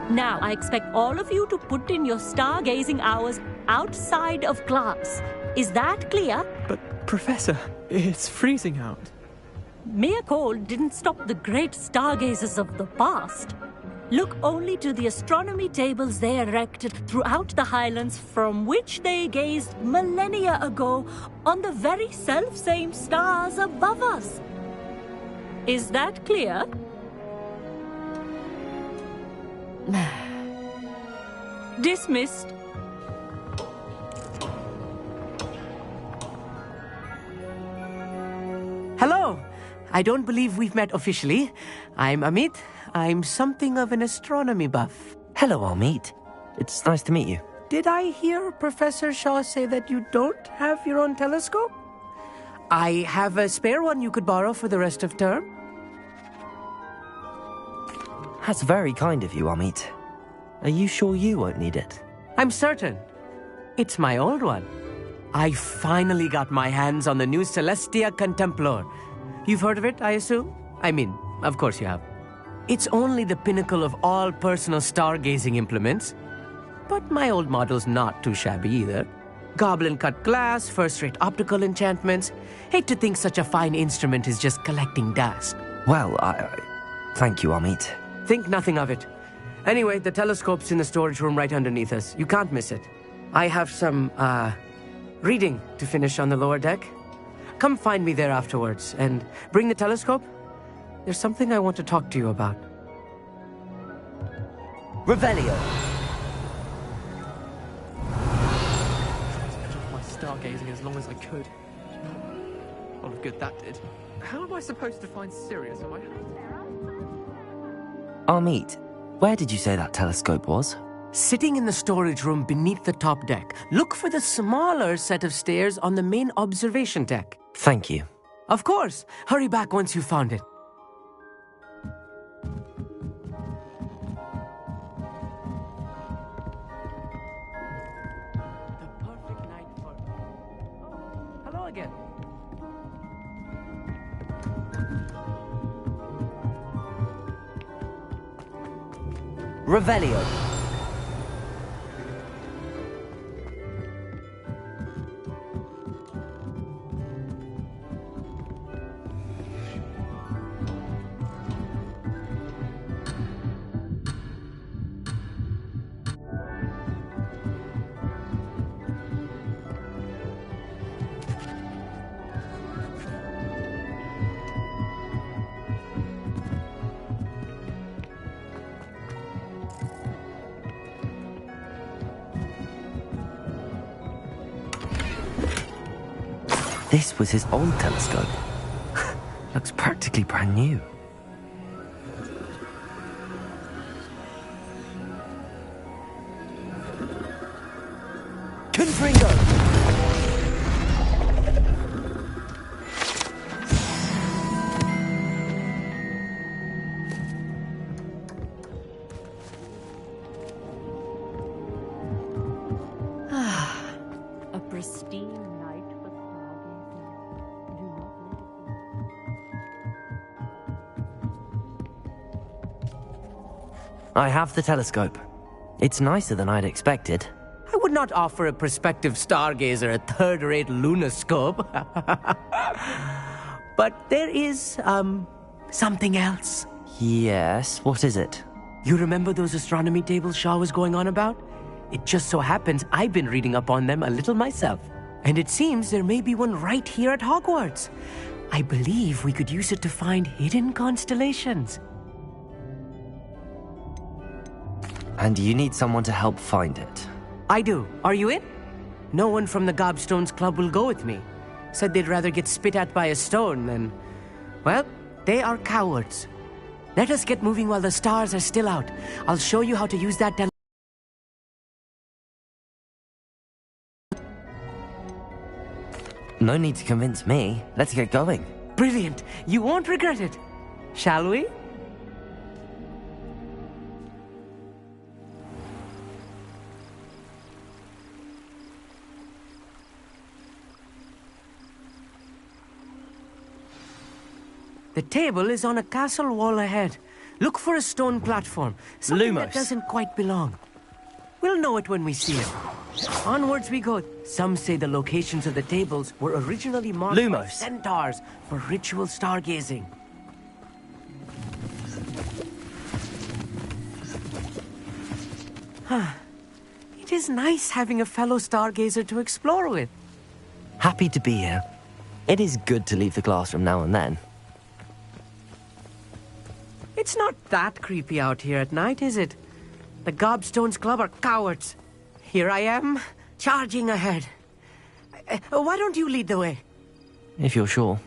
Now, I expect all of you to put in your stargazing hours outside of class. Is that clear? But, Professor, it's freezing out. Mere cold didn't stop the great stargazers of the past. Look only to the astronomy tables they erected throughout the Highlands from which they gazed millennia ago on the very self-same stars above us. Is that clear? Dismissed. Hello. I don't believe we've met officially. I'm Amit. I'm something of an astronomy buff. Hello, Amit. It's nice to meet you. Did I hear Professor Shaw say that you don't have your own telescope? I have a spare one you could borrow for the rest of term. That's very kind of you, Amit. Are you sure you won't need it? I'm certain. It's my old one. I finally got my hands on the new Celestia Contemplar. You've heard of it, I assume? I mean, of course you have. It's only the pinnacle of all personal stargazing implements. But my old model's not too shabby either. Goblin-cut glass, first-rate optical enchantments. Hate to think such a fine instrument is just collecting dust. Well, thank you, Amit. Think nothing of it. Anyway, the telescope's in the storage room right underneath us. You can't miss it. I have some, reading to finish on the lower deck. Come find me there afterwards, and bring the telescope. There's something I want to talk to you about. Revelio. I put off my stargazing as long as I could. A lot of good that did. How am I supposed to find Sirius in my house? Amit, where did you say that telescope was? Sitting in the storage room beneath the top deck. Look for the smaller set of stairs on the main observation deck. Thank you. Of course. Hurry back once you've found it. again. Revelio. This was his old telescope. Looks practically brand new. Confringo. A pristine night for stargazing. Do not let it I have the telescope. It's nicer than I'd expected. I would not offer a prospective stargazer a third-rate lunoscope. But there is, something else. Yes, what is it? You remember those astronomy tables Shaw was going on about? It just so happens I've been reading up on them a little myself. And it seems there may be one right here at Hogwarts. I believe we could use it to find hidden constellations. And you need someone to help find it. I do. Are you in? No one from the Gobstones Club will go with me. Said they'd rather get spit at by a stone than... Well, they are cowards. Let us get moving while the stars are still out. I'll show you how to use that No need to convince me. Let's get going. Brilliant. You won't regret it. Shall we? The table is on a castle wall ahead. Look for a stone platform. Something that doesn't quite belong. We'll know it when we see it. Onwards we go. Some say the locations of the tables were originally marked by centaurs for ritual stargazing. It is nice having a fellow stargazer to explore with. Happy to be here. It is good to leave the classroom now and then. It's not that creepy out here at night, is it? The Gobstones Club are cowards. Here I am, charging ahead. Why don't you lead the way? If you're sure.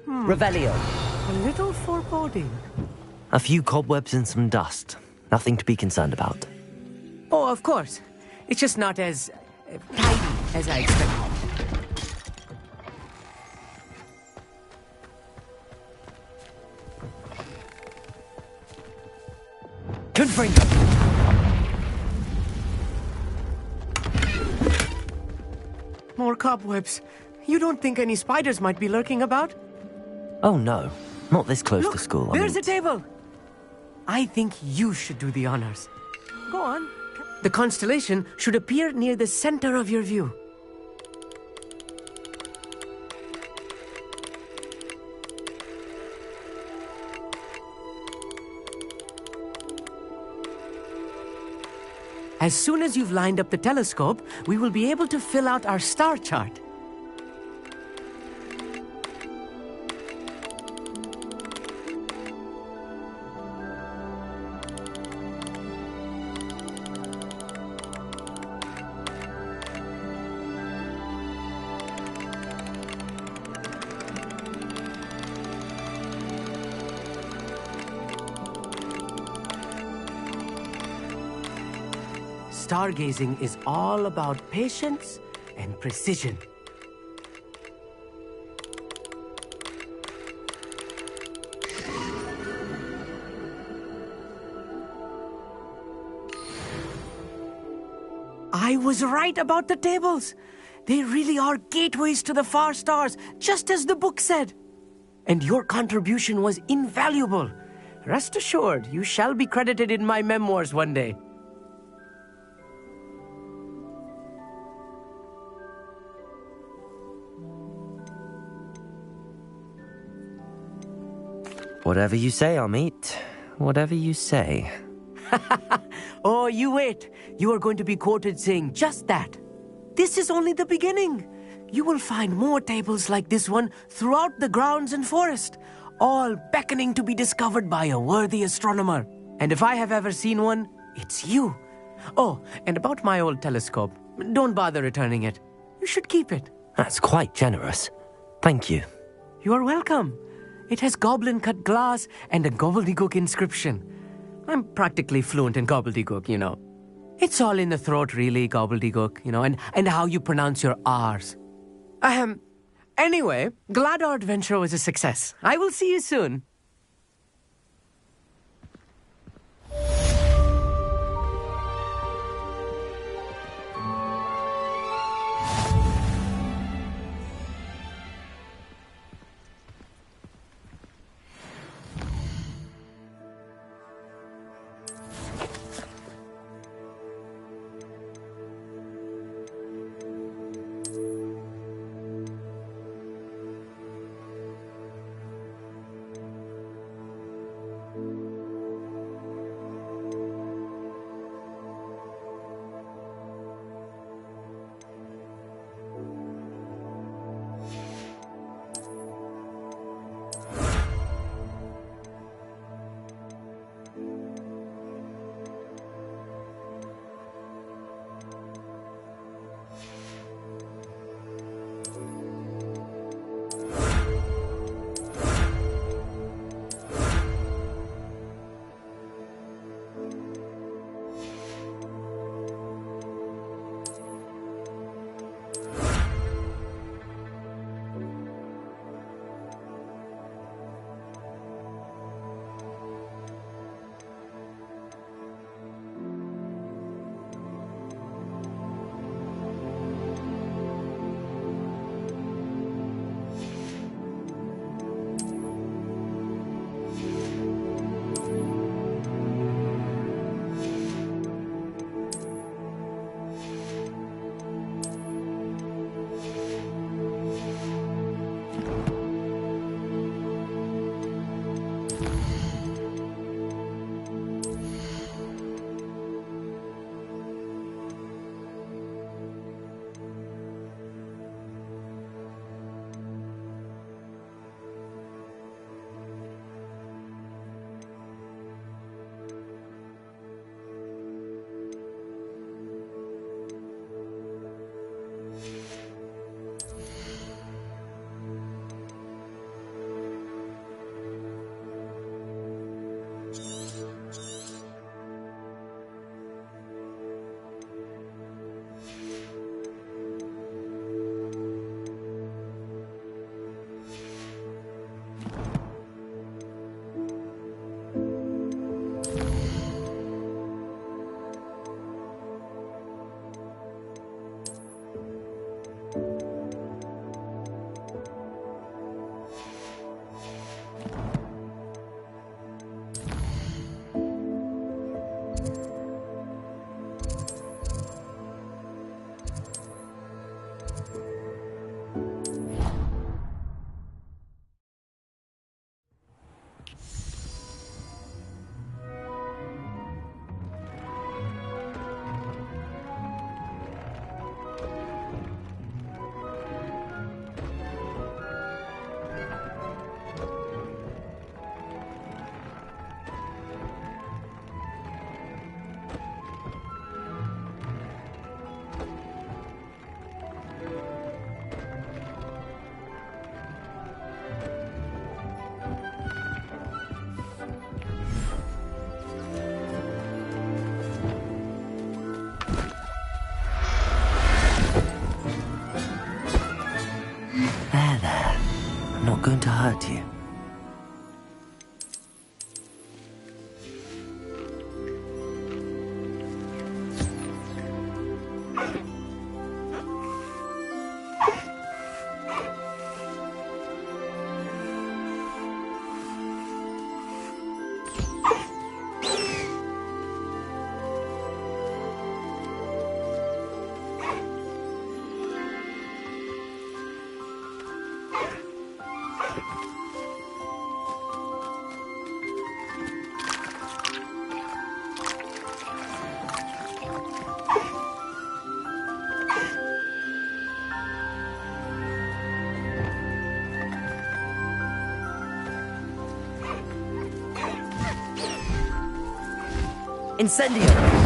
Revelio. A little foreboding. A few cobwebs and some dust. Nothing to be concerned about. Oh, of course. It's just not as tidy as I expected. Confringo. More cobwebs. You don't think any spiders might be lurking about? Oh no, not this close Look, to school. There's a table. I think you should do the honors. Go on. The constellation should appear near the center of your view. As soon as you've lined up the telescope, we will be able to fill out our star chart. Stargazing is all about patience and precision. I was right about the tables. They really are gateways to the far stars, just as the book said. And your contribution was invaluable. Rest assured, you shall be credited in my memoirs one day. Whatever you say, Amit. Whatever you say. Oh, you wait. You are going to be quoted saying just that. This is only the beginning. You will find more tables like this one throughout the grounds and forest, all beckoning to be discovered by a worthy astronomer. And if I have ever seen one, it's you. Oh, and about my old telescope, don't bother returning it. You should keep it. That's quite generous. Thank you. You are welcome. It has goblin-cut glass and a gobbledygook inscription. I'm practically fluent in gobbledygook, you know. It's all in the throat, really, gobbledygook, you know, and how you pronounce your R's. Anyway, glad our adventure was a success. I will see you soon. Going to hurt you. Incendio!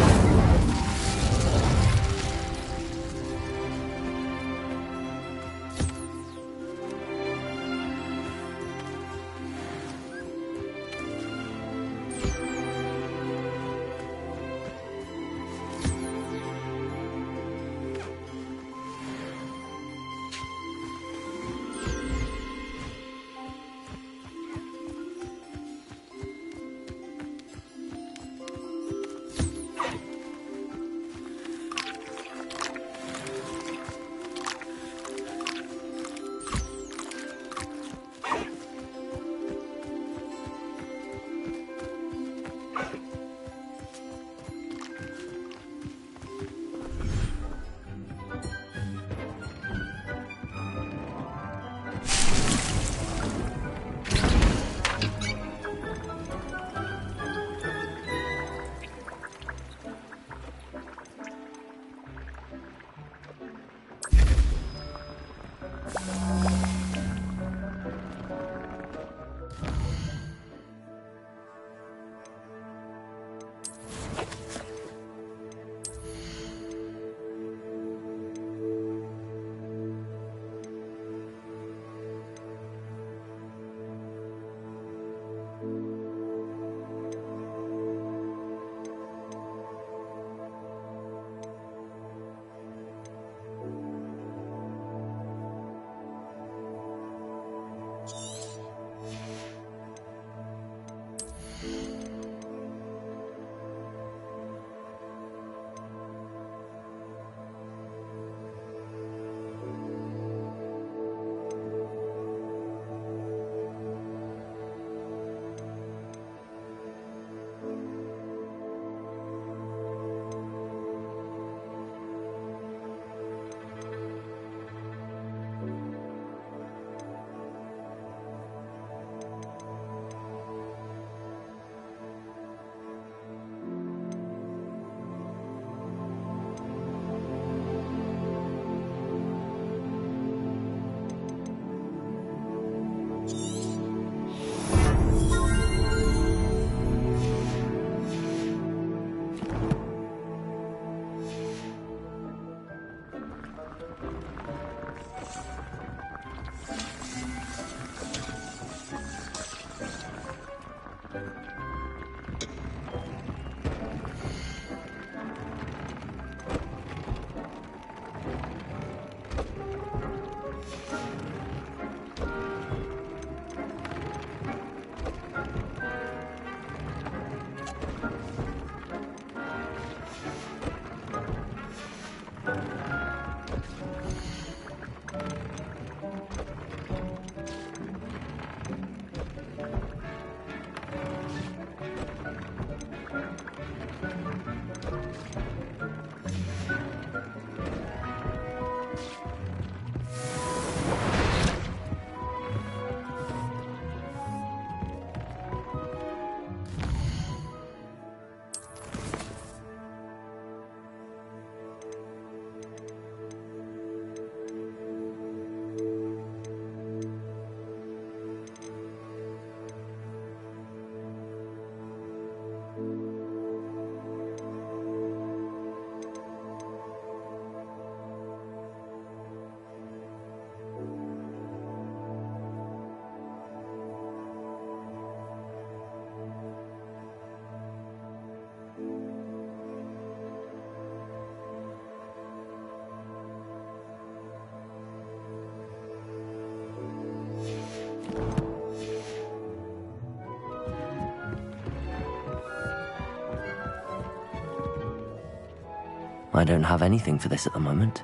I don't have anything for this at the moment.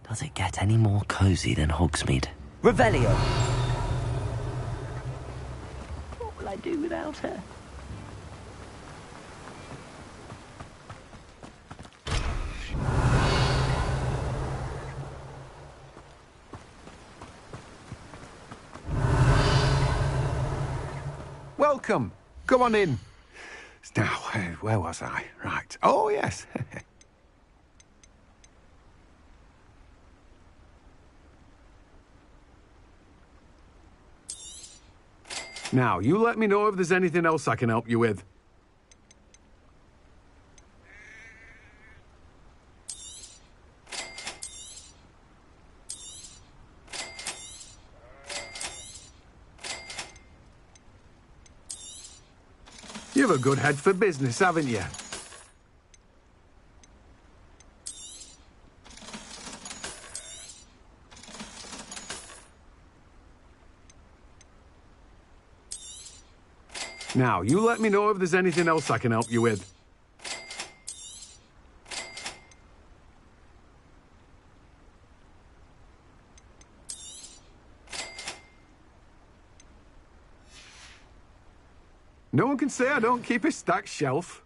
Does it get any more cozy than Hogsmeade? Revelio! What will I do without her? Welcome. Come on in. Now, where was I? Right. Oh, yes. Now, you let me know if there's anything else I can help you with. You've a good head for business, haven't you? Now, you let me know if there's anything else I can help you with. No one can say I don't keep a stacked shelf.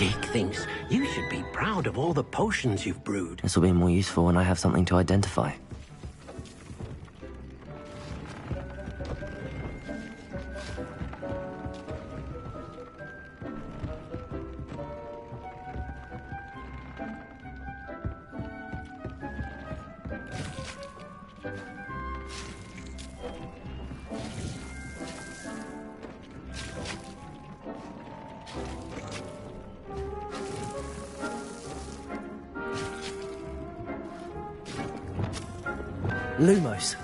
Dick thinks you should be proud of all the potions you've brewed. This will be more useful when I have something to identify. Lumos.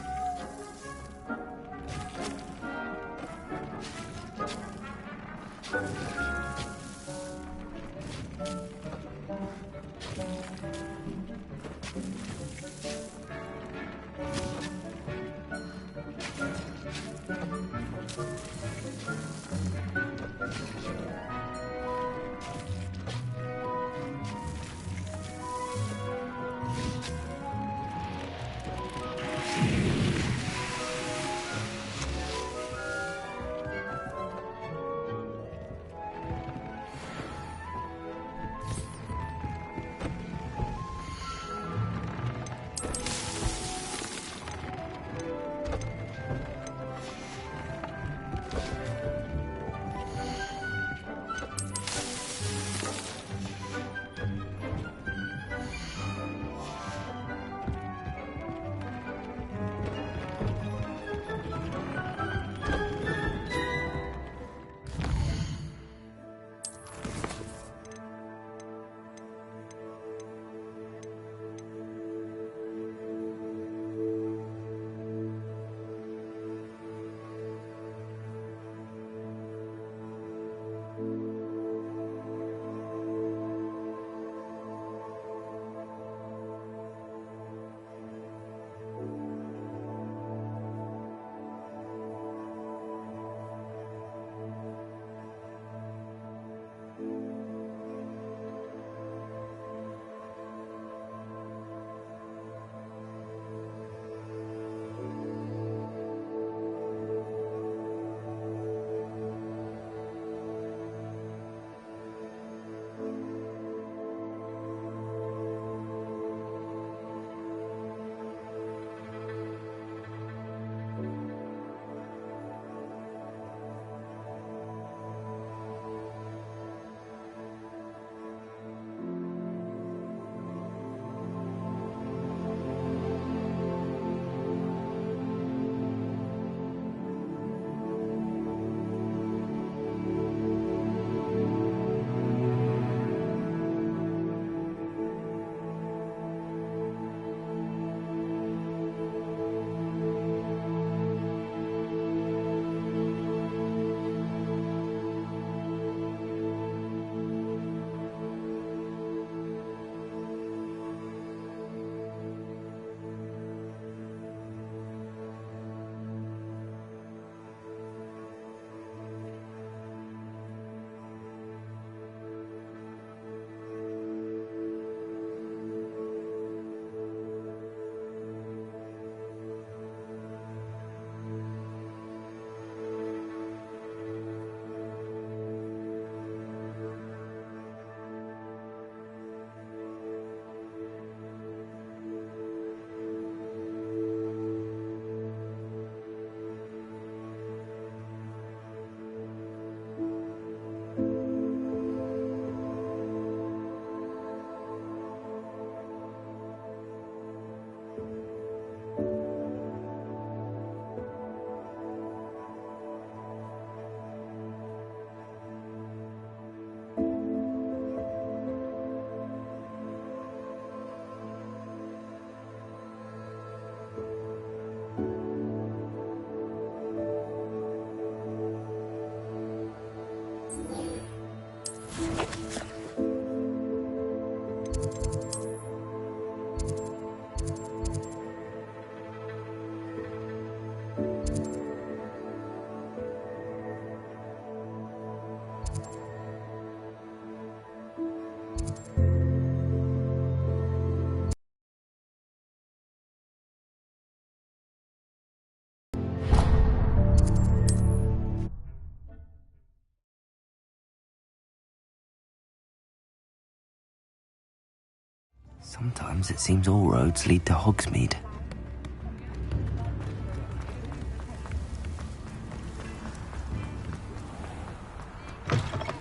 Sometimes it seems all roads lead to Hogsmeade.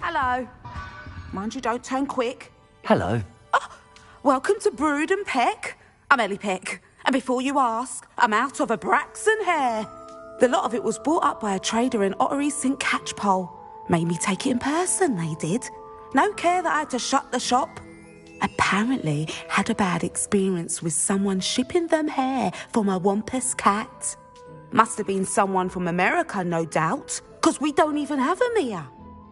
Hello. Mind you don't turn quick. Hello. Welcome to Brood and Peck. I'm Ellie Peck. And before you ask, I'm out of a Braxton hair. The lot of it was bought up by a trader in Ottery St. Catchpole. Made me take it in person, they did. No care that I had to shut the shop. Apparently had a bad experience with someone shipping them hair for my Wampus cat. Must have been someone from America, no doubt, because we don't even have them here.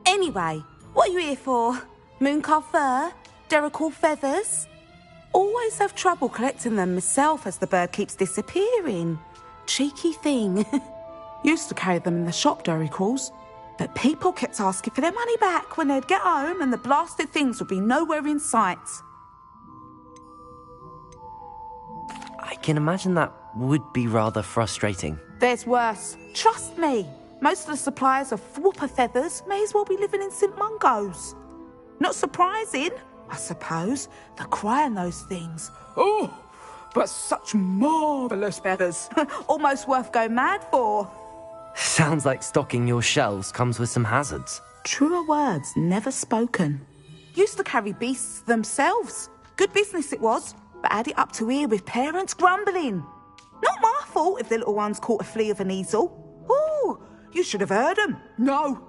Anyway, what are you here for? Mooncar fur? Derrickle feathers? Always have trouble collecting them myself as the bird keeps disappearing. Cheeky thing. Used to carry them in the shop, Derricles. But people kept asking for their money back when they'd get home and the blasted things would be nowhere in sight. I can imagine that would be rather frustrating. There's worse. Trust me. Most of the suppliers of whooper feathers may as well be living in St. Mungo's. Not surprising, I suppose, the cry in those things. Oh, but such marvellous feathers. Almost worth going mad for. Sounds like stocking your shelves comes with some hazards. Truer words never spoken. Used to carry beasts themselves. Good business it was, but had it up to here with parents grumbling. Not my fault if the little ones caught a flea of an easel. Ooh, you should have heard them. No,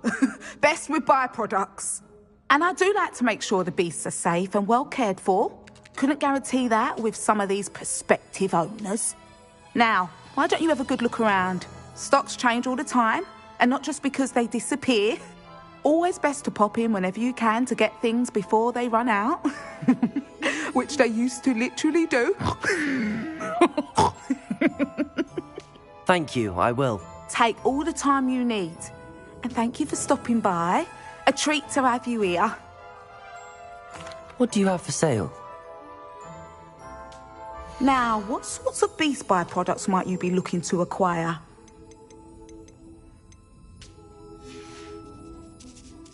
best with byproducts. And I do like to make sure the beasts are safe and well cared for. Couldn't guarantee that with some of these prospective owners. Now, why don't you have a good look around? Stocks change all the time, and not just because they disappear. Always best to pop in whenever you can to get things before they run out. Which they used to literally do. Thank you, I will. Take all the time you need. And thank you for stopping by. A treat to have you here. What do you have for sale? Now, what sorts of beast byproducts might you be looking to acquire?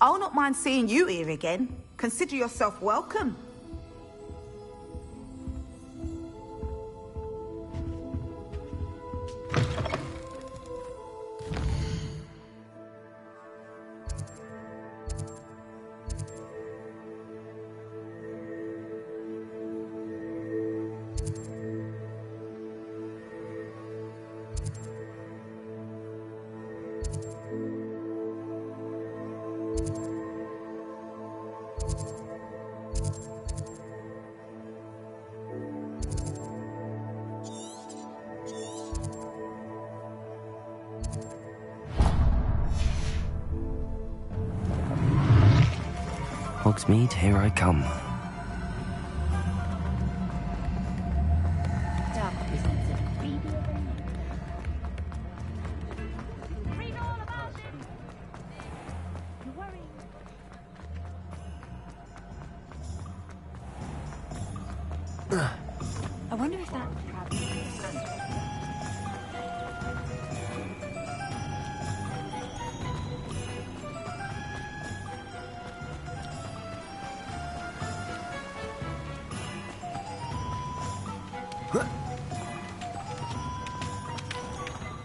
I'll not mind seeing you here again. Consider yourself welcome. Hogsmeade, here I come. I wonder if that...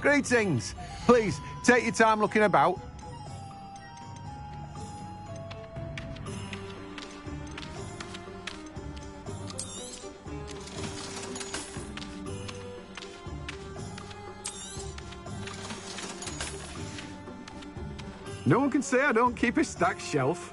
Greetings. Please, take your time looking about. No one can say I don't keep a stacked shelf.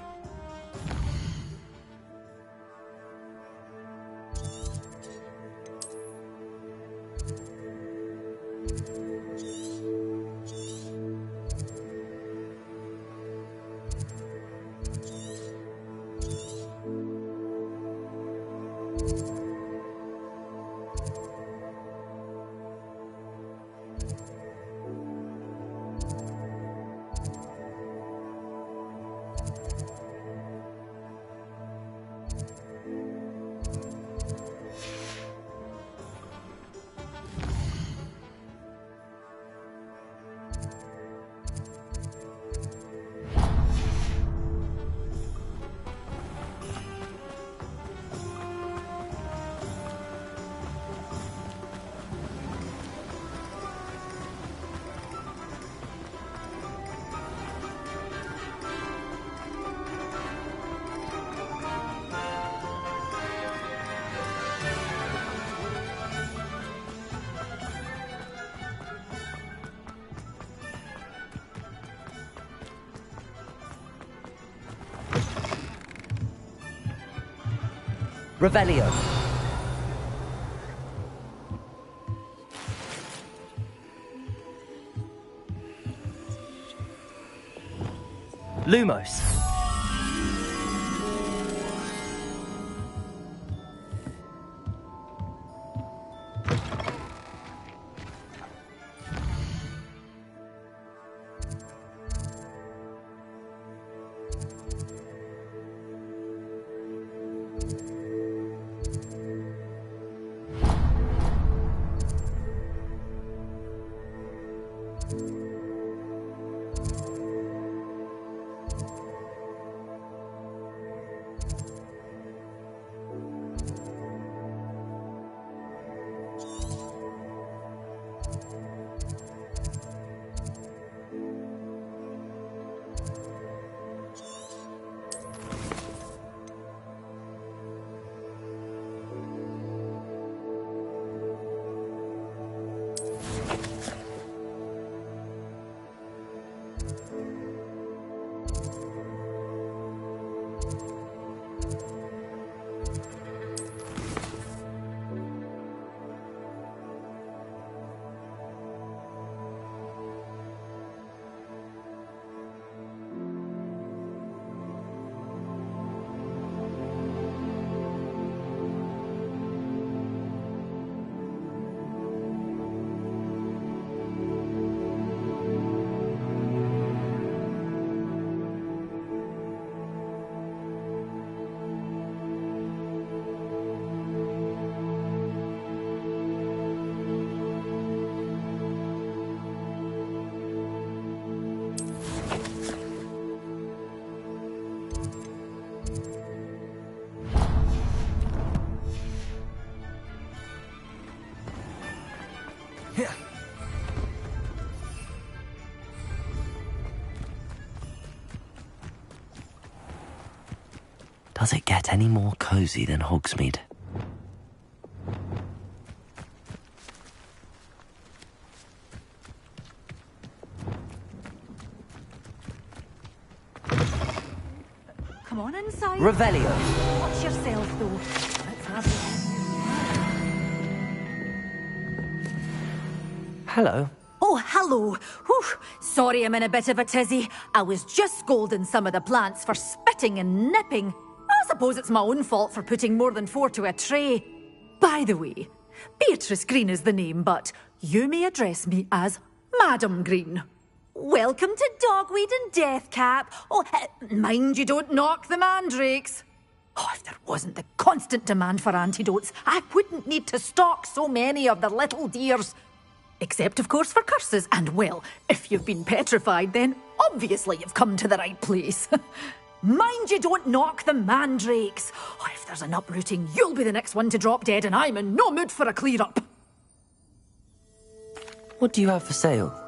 Revelio. Lumos. Does it get any more cozy than Hogsmeade? Come on inside. Revelio. Watch yourself, though. Let's have it. Hello. Oh, hello. Whew. Sorry I'm in a bit of a tizzy. I was just scolding some of the plants for spitting and nipping. I suppose it's my own fault for putting more than 4 to a tray. By the way, Beatrice Green is the name, but you may address me as Madam Green. Welcome to Dogweed and Deathcap. Oh, mind you don't knock the mandrakes. Oh, if there wasn't the constant demand for antidotes, I wouldn't need to stock so many of the little dears. Except, of course, for curses. And, well, if you've been petrified, then obviously you've come to the right place. Mind you don't knock the mandrakes. Oh, if there's an uprooting, you'll be the next one to drop dead, and I'm in no mood for a clear-up. What do you have for sale?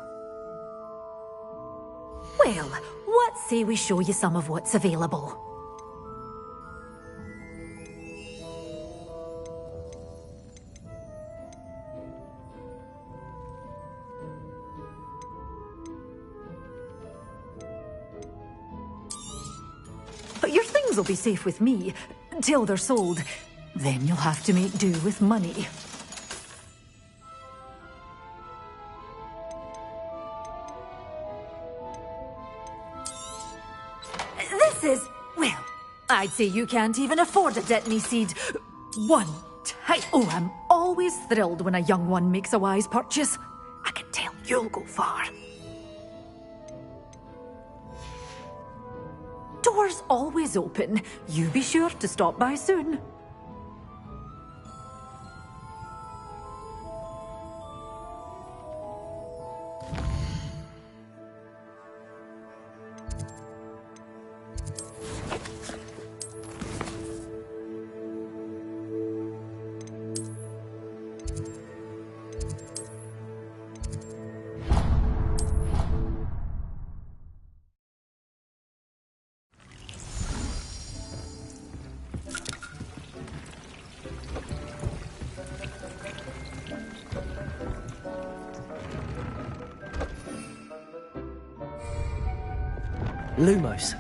Well, what say we show you some of what's available? But your things will be safe with me, till they're sold. Then you'll have to make do with money. This is, well, I'd say you can't even afford a Detney seed. One tight. Oh, I'm always thrilled when a young one makes a wise purchase. I can tell you'll go far. Doors always open. You be sure to stop by soon. Lumos.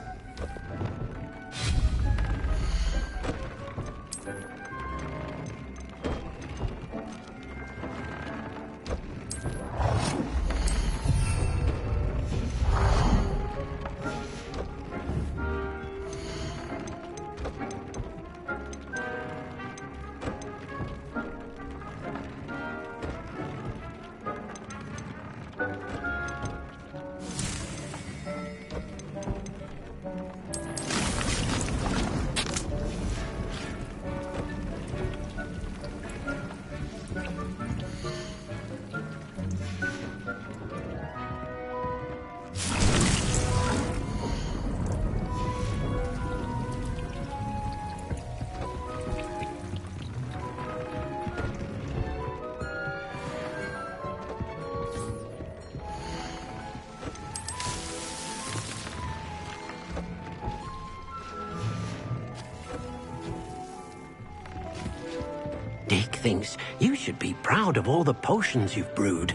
thinks you should be proud of all the potions you've brewed.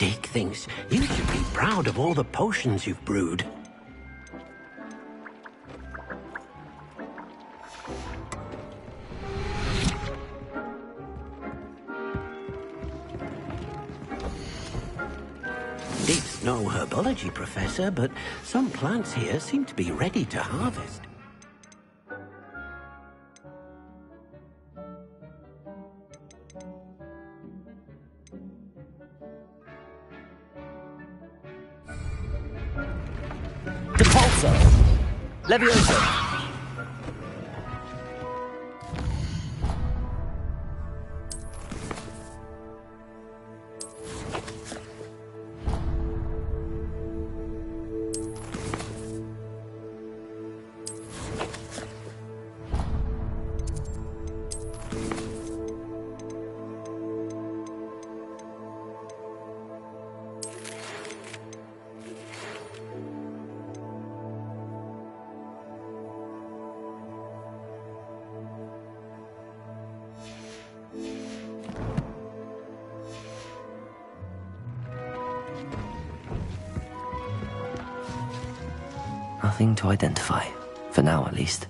Dick thinks you should be proud of all the potions you've brewed. Dick's no herbology professor, but some plants here seem to be ready to harvest. Leviosa! nothing to identify. For now, at least.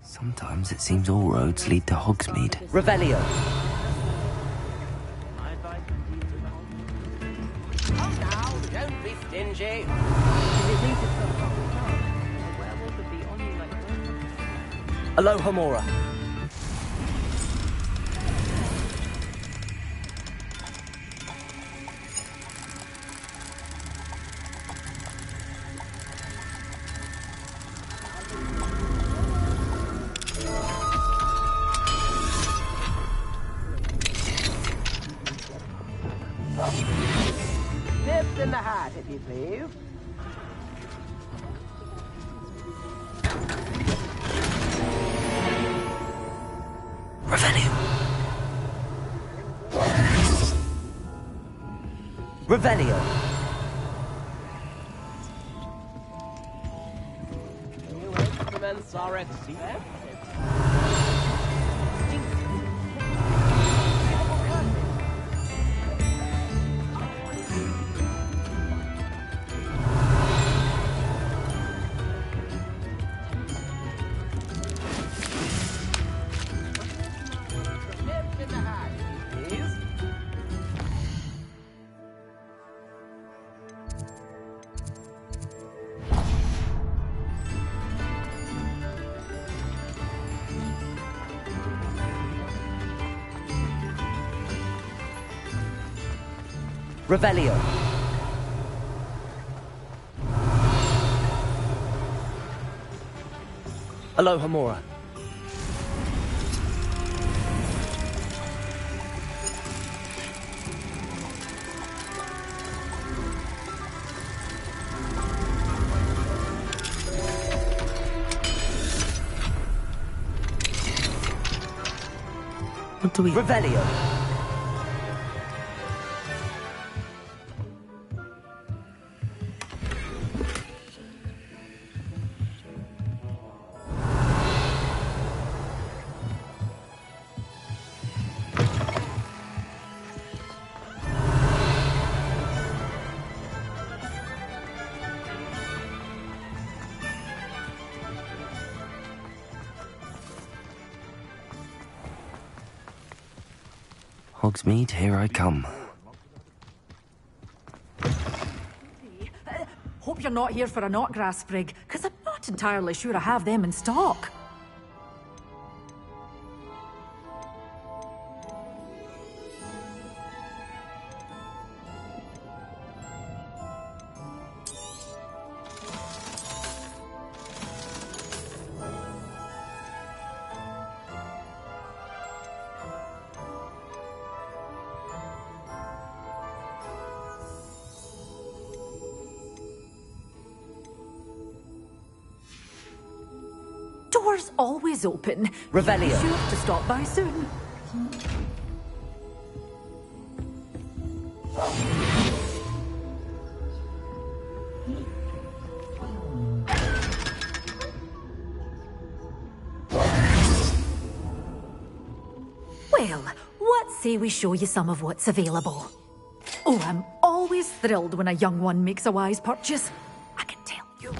Sometimes it seems all roads lead to Hogsmeade. Revelio. Come now, don't be stingy. Alohomora. Nips in the hat, if you please. Revelio. New instruments are expensive. Revelio. Alohomora. What do we... Revelio. Hogsmeade, here I come. Hope you're not here for a knotgrass sprig, because I'm not entirely sure I have them in stock. Doors always open. Revelio. Be sure to stop by soon. Well, what say we show you some of what's available? Oh, I'm always thrilled when a young one makes a wise purchase. I can tell you.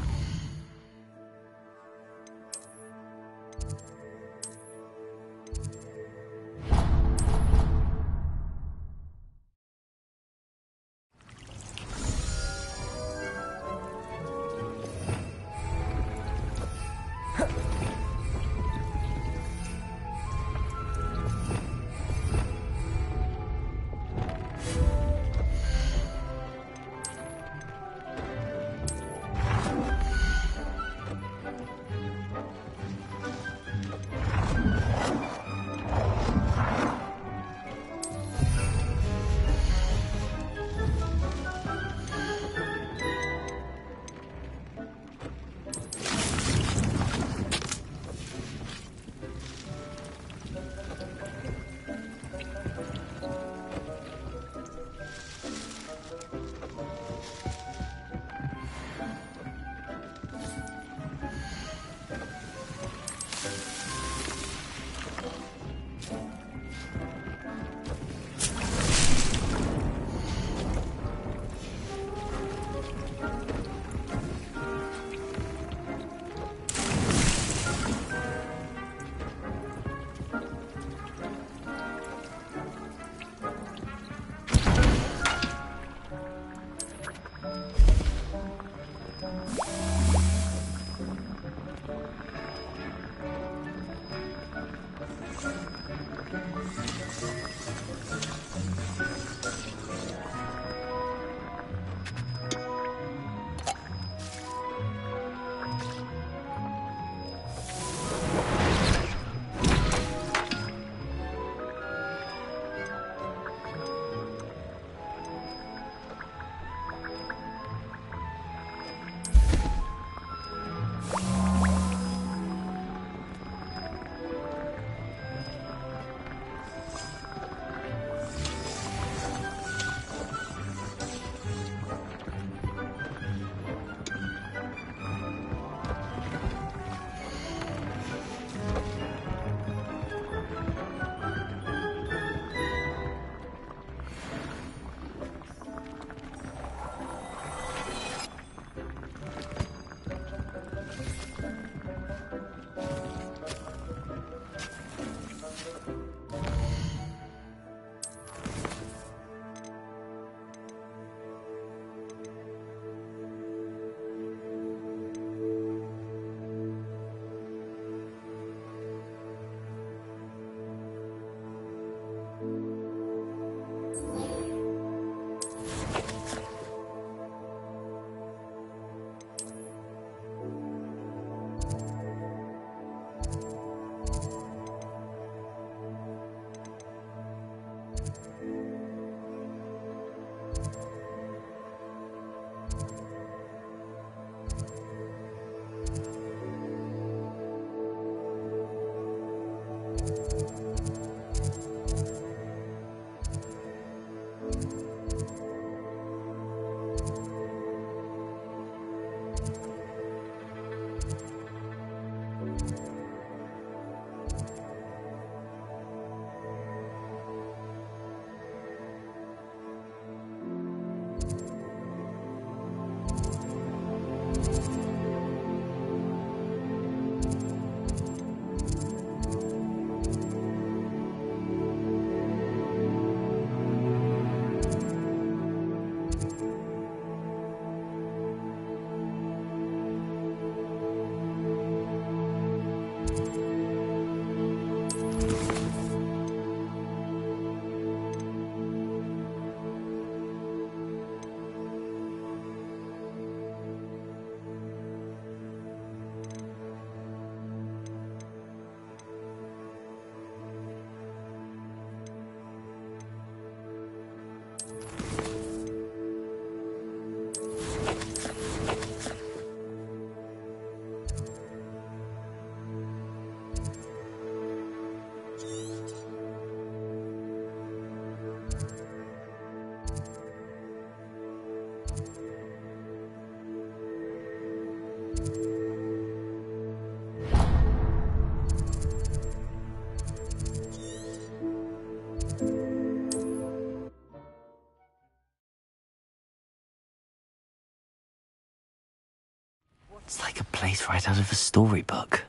It's like a place right out of a storybook.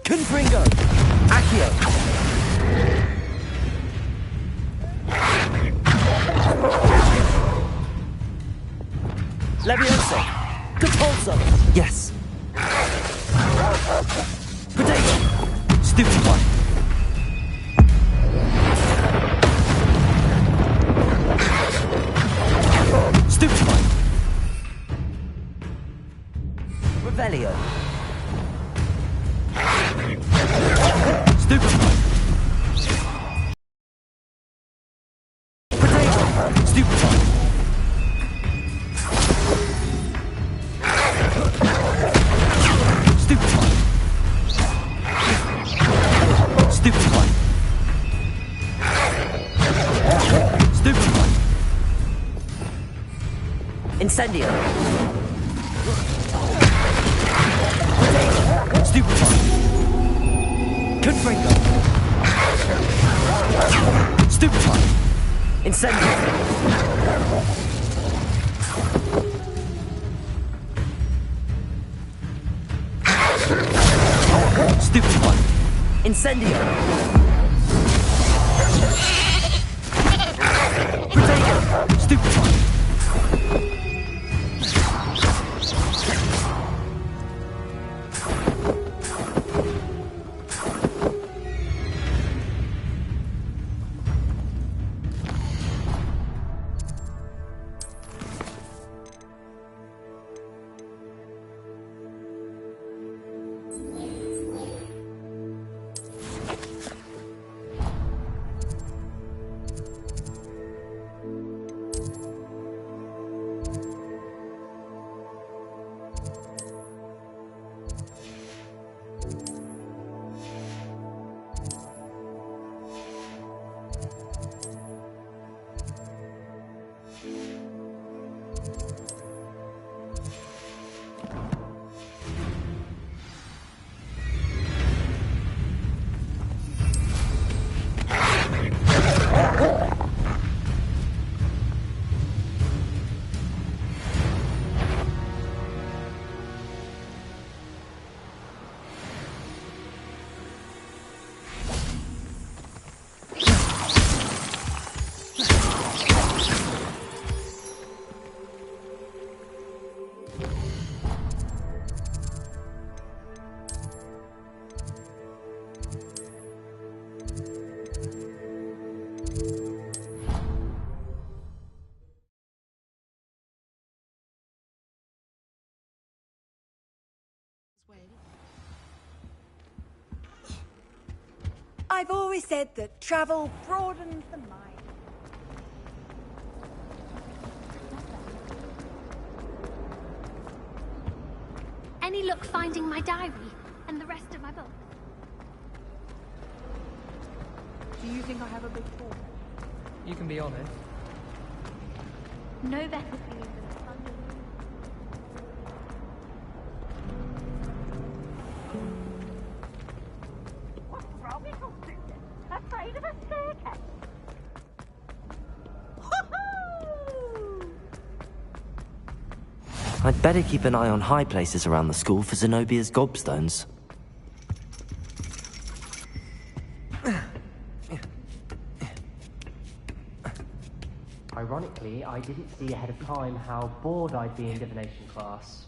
Confringo! Accio! Levioso! Compulso! Yes. Potato! Stupefy! Stupefy! Revelio! Stupefy! Potato! Stupefy! Stupefy! Stupefy! Stupefy! Incendio! Potato! Stupefy! Confringo! Stupefy! Incendio! Stupefy! Incendio! Potato! Stupefy! I've always said that travel broadens the mind. Any luck finding my diary and the rest of my book? Do you think I have a big talk? You can be honest. No better feeling than thunder. What's wrong, little student? Afraid of a staircase? I'd better keep an eye on high places around the school for Zenobia's gobstones. Ironically, I didn't see ahead of time how bored I'd be in divination class.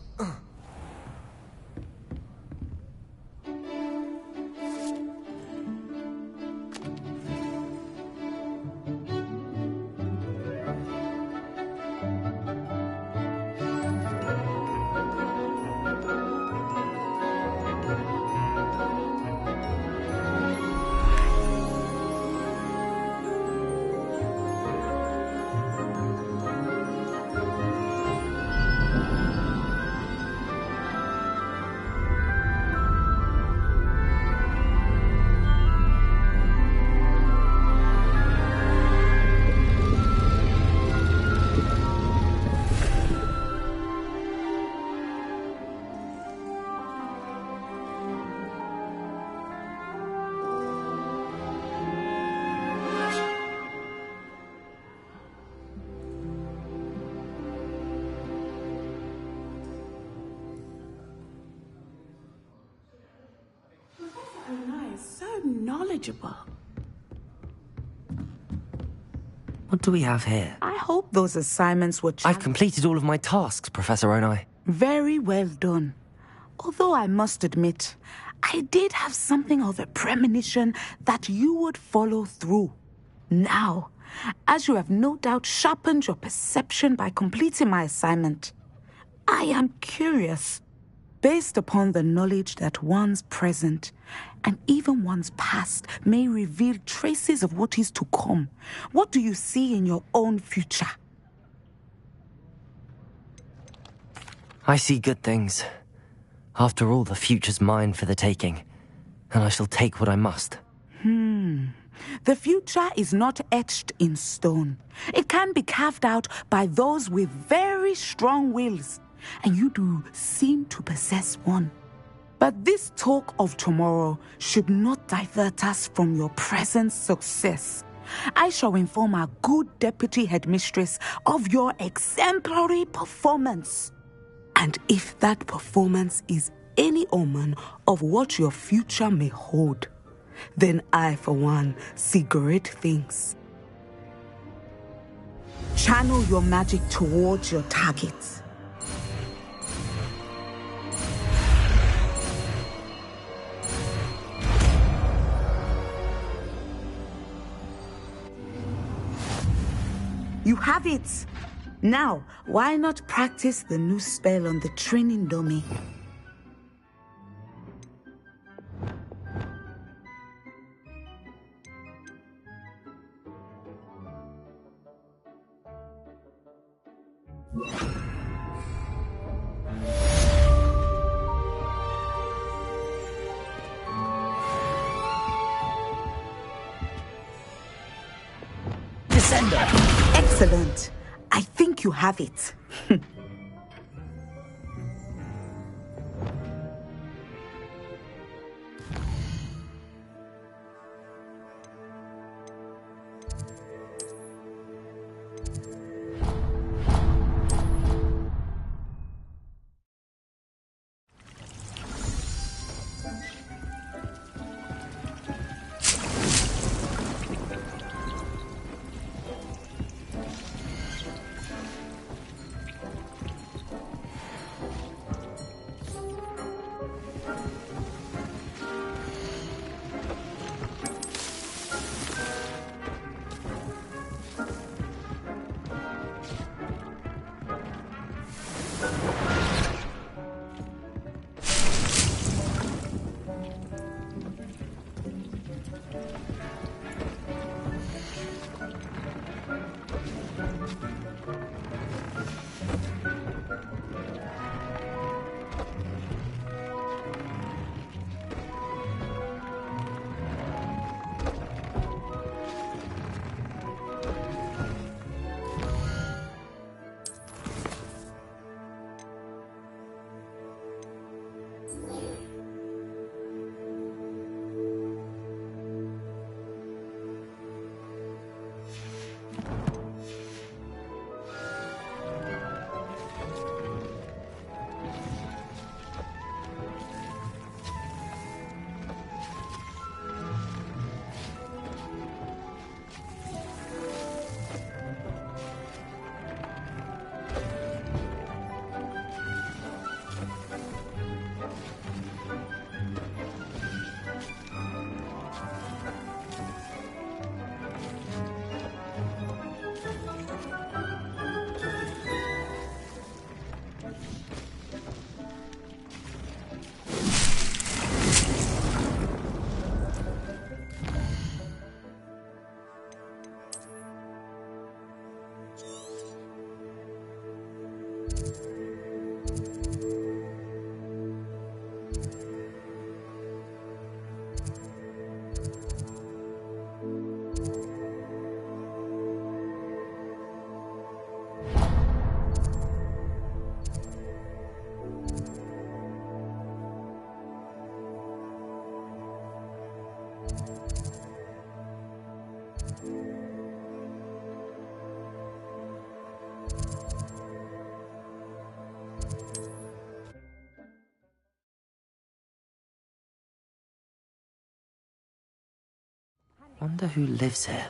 Knowledgeable. What do we have here? I hope those assignments were I've completed all of my tasks, Professor Onai. very well done. Although I must admit, I did have something of a premonition that you would follow through. Now, as you have no doubt sharpened your perception by completing my assignment, I am curious. Based upon the knowledge that one's present and even one's past may reveal traces of what is to come, what do you see in your own future? I see good things. After all, the future's mine for the taking, and I shall take what I must. The future is not etched in stone. It can be carved out by those with very strong wills, and you do seem to possess one. But this talk of tomorrow should not divert us from your present success. I shall inform our good deputy headmistress of your exemplary performance. And if that performance is any omen of what your future may hold, then I, for one, see great things. Channel your magic towards your targets. You have it! Now, why not practice the new spell on the training dummy? Descender! Excellent. I think you have it. wonder who lives here.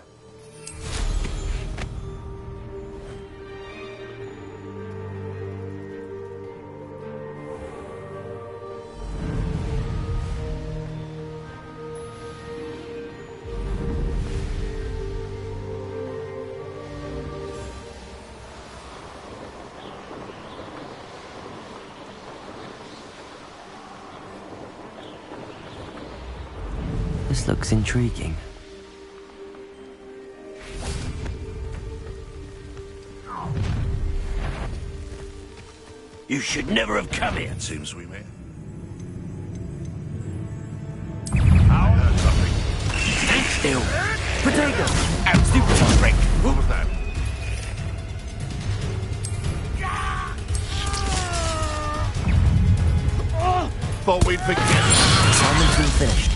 This looks intriguing. You should never have come here. It seems we may. Stand still. Potato! And stupid trick. What was that? Thought we'd forget. Salmon's been finished.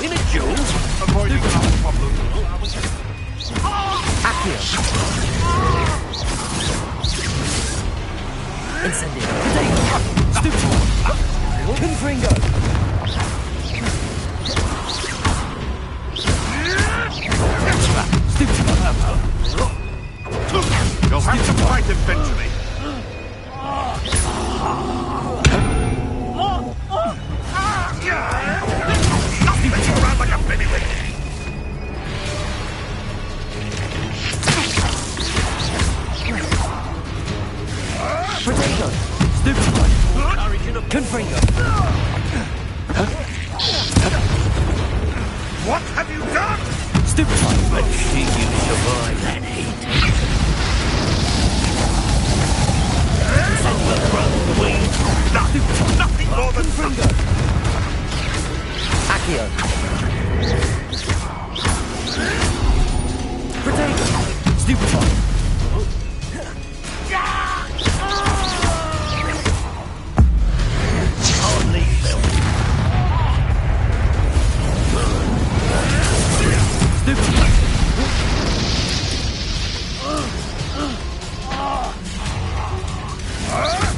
In a duel? Avoiding our problems. Accio. Incendio. Potato. Stupid. Confringo. You'll have to fight eventually. Stop messing around like a pennywig. Potato. Stupid. Confringo. What have you done? Stupid. Let's see you survive that heat. Nothing more than Confringo. Accio. Potato. Stupid. Hardly felt. Stupid.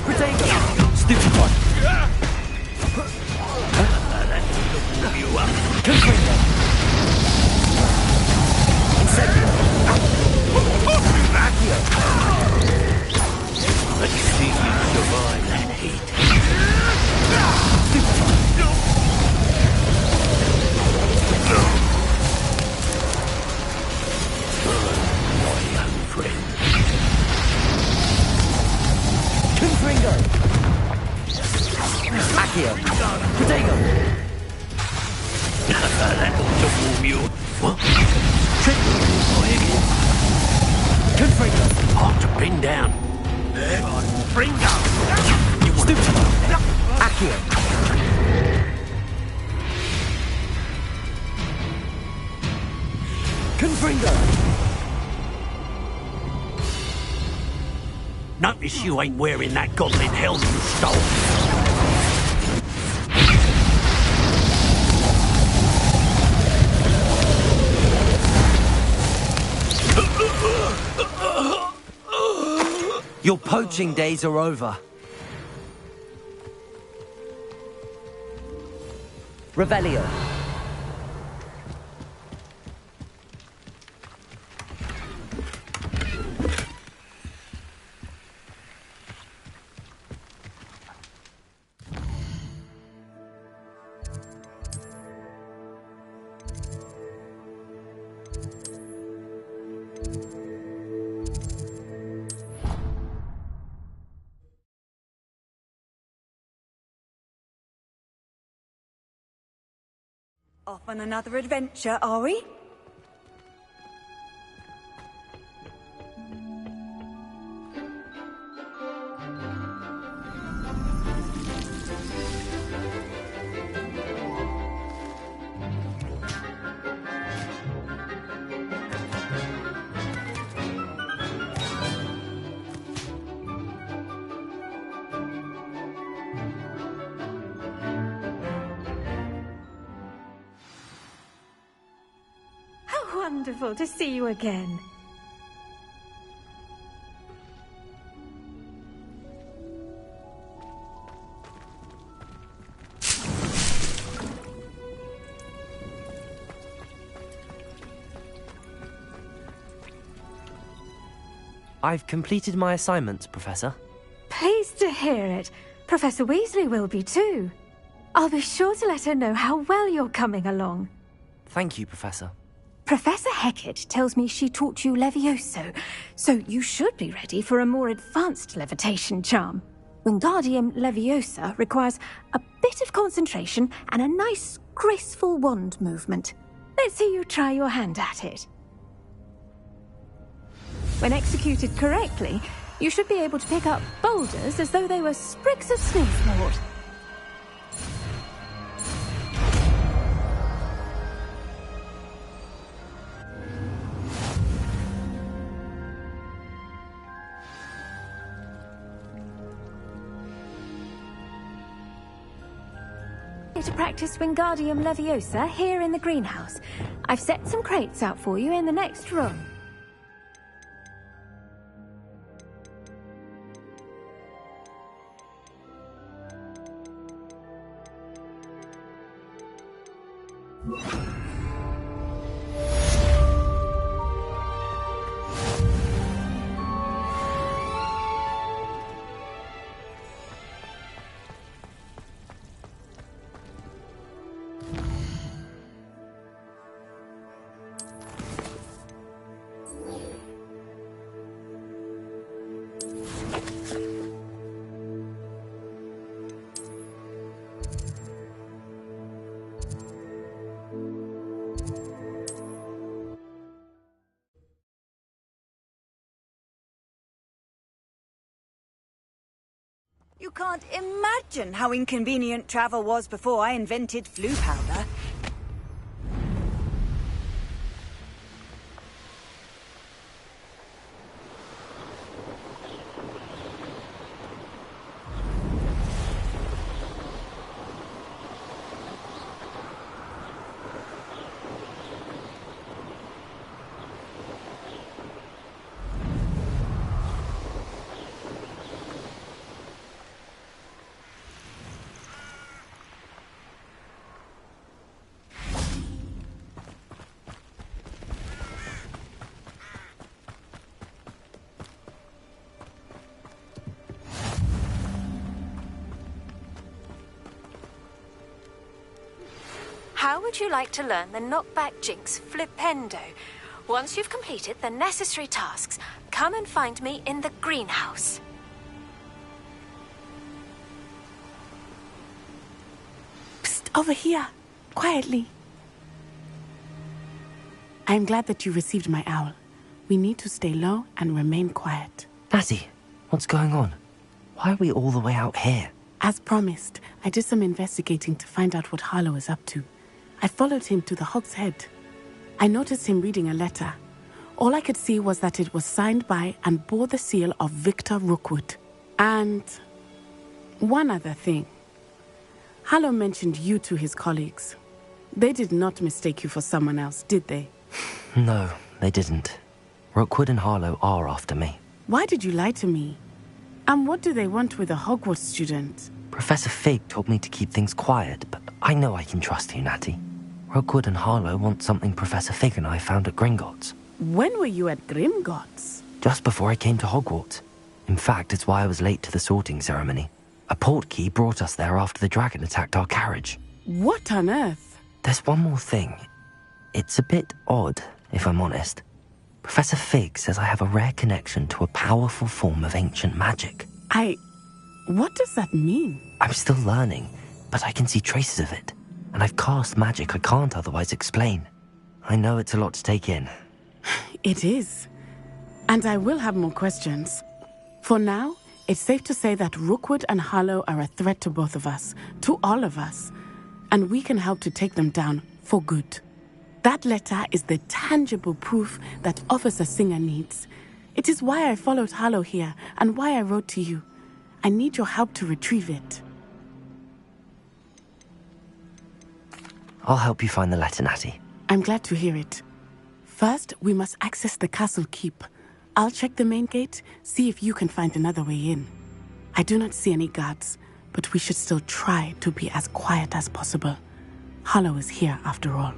Potato. Stupid one. Confringo. Incendio. Accio. Let's see you survive that heat. Stupid one. My young friend. Confringo. Accio. Potato. That ought to warm you. What? Confringo. Hard to pin down. Fringo! You want Stupid. Accio. Confringo. Notice you ain't wearing that goblin helm you stole. Your poaching days are over. Revelio. Off on another adventure, are we? Wonderful to see you again. I've completed my assignments, Professor. Pleased to hear it. Professor Weasley will be too. I'll be sure to let her know how well you're coming along. Thank you, Professor. Professor Hecat tells me she taught you Levioso, so you should be ready for a more advanced levitation charm. Wingardium Leviosa requires a bit of concentration and a nice, graceful wand movement. Let's see you try your hand at it. When executed correctly, you should be able to pick up boulders as though they were sprigs of sneezewort. To practice Wingardium Leviosa here in the greenhouse. I've set some crates out for you in the next room. You can't imagine how inconvenient travel was before I invented flu powder. How would you like to learn the knockback jinx Flipendo? Once you've completed the necessary tasks, come and find me in the greenhouse. Psst, over here. Quietly. I'm glad that you received my owl. We need to stay low and remain quiet. Natty, what's going on? Why are we all the way out here? As promised, I did some investigating to find out what Harlow is up to. I followed him to the Hog's Head. I noticed him reading a letter. All I could see was that it was signed by and bore the seal of Victor Rookwood. And one other thing. Harlow mentioned you to his colleagues. They did not mistake you for someone else, did they? No, they didn't. Rookwood and Harlow are after me. Why did you lie to me? And what do they want with a Hogwarts student? Professor Fig told me to keep things quiet, but I know I can trust you, Natty. Rookwood and Harlow want something Professor Fig and I found at Gringotts. When were you at Gringotts? Just before I came to Hogwarts. In fact, it's why I was late to the sorting ceremony. A portkey brought us there after the dragon attacked our carriage. What on earth? There's one more thing. It's a bit odd, if I'm honest. Professor Fig says I have a rare connection to a powerful form of ancient magic. What does that mean? I'm still learning, but I can see traces of it. And I've cast magic I can't otherwise explain. I know it's a lot to take in. It is. And I will have more questions. For now, it's safe to say that Rookwood and Harlow are a threat to both of us, to all of us. And we can help to take them down for good. That letter is the tangible proof that Officer Singer needs. It is why I followed Harlow here and why I wrote to you. I need your help to retrieve it. I'll help you find the letter, Natty. I'm glad to hear it. First, we must access the castle keep. I'll check the main gate, see if you can find another way in. I do not see any guards, but we should still try to be as quiet as possible. Harlow is here after all.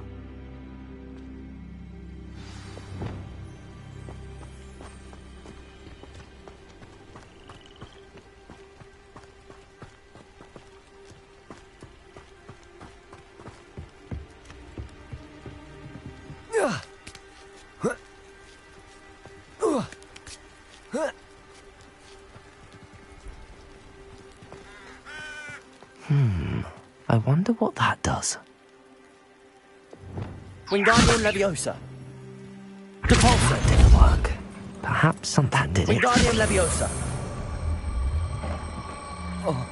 I wonder what that does. Wingardium Leviosa. Depulso. That didn't work. Perhaps something did it. Wingardium Leviosa. Oh.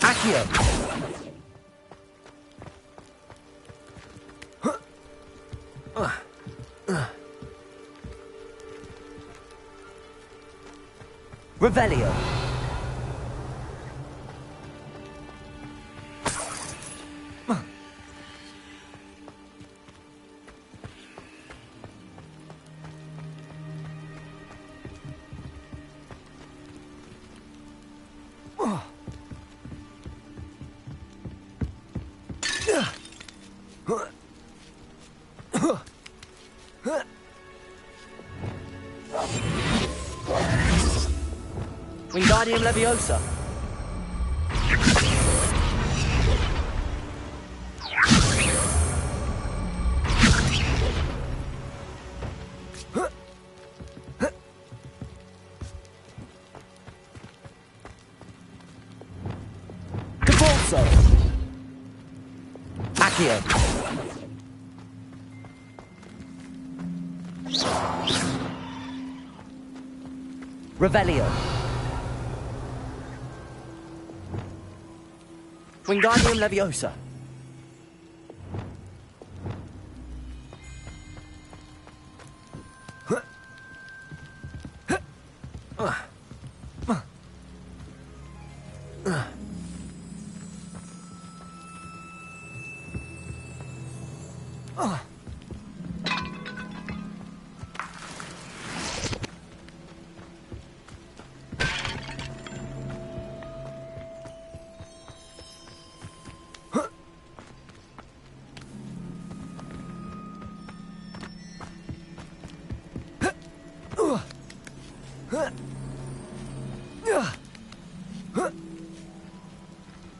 Accio. Revelio. Wingardium Leviosa. Depulso. Accio. Revelio. Wingardium Leviosa.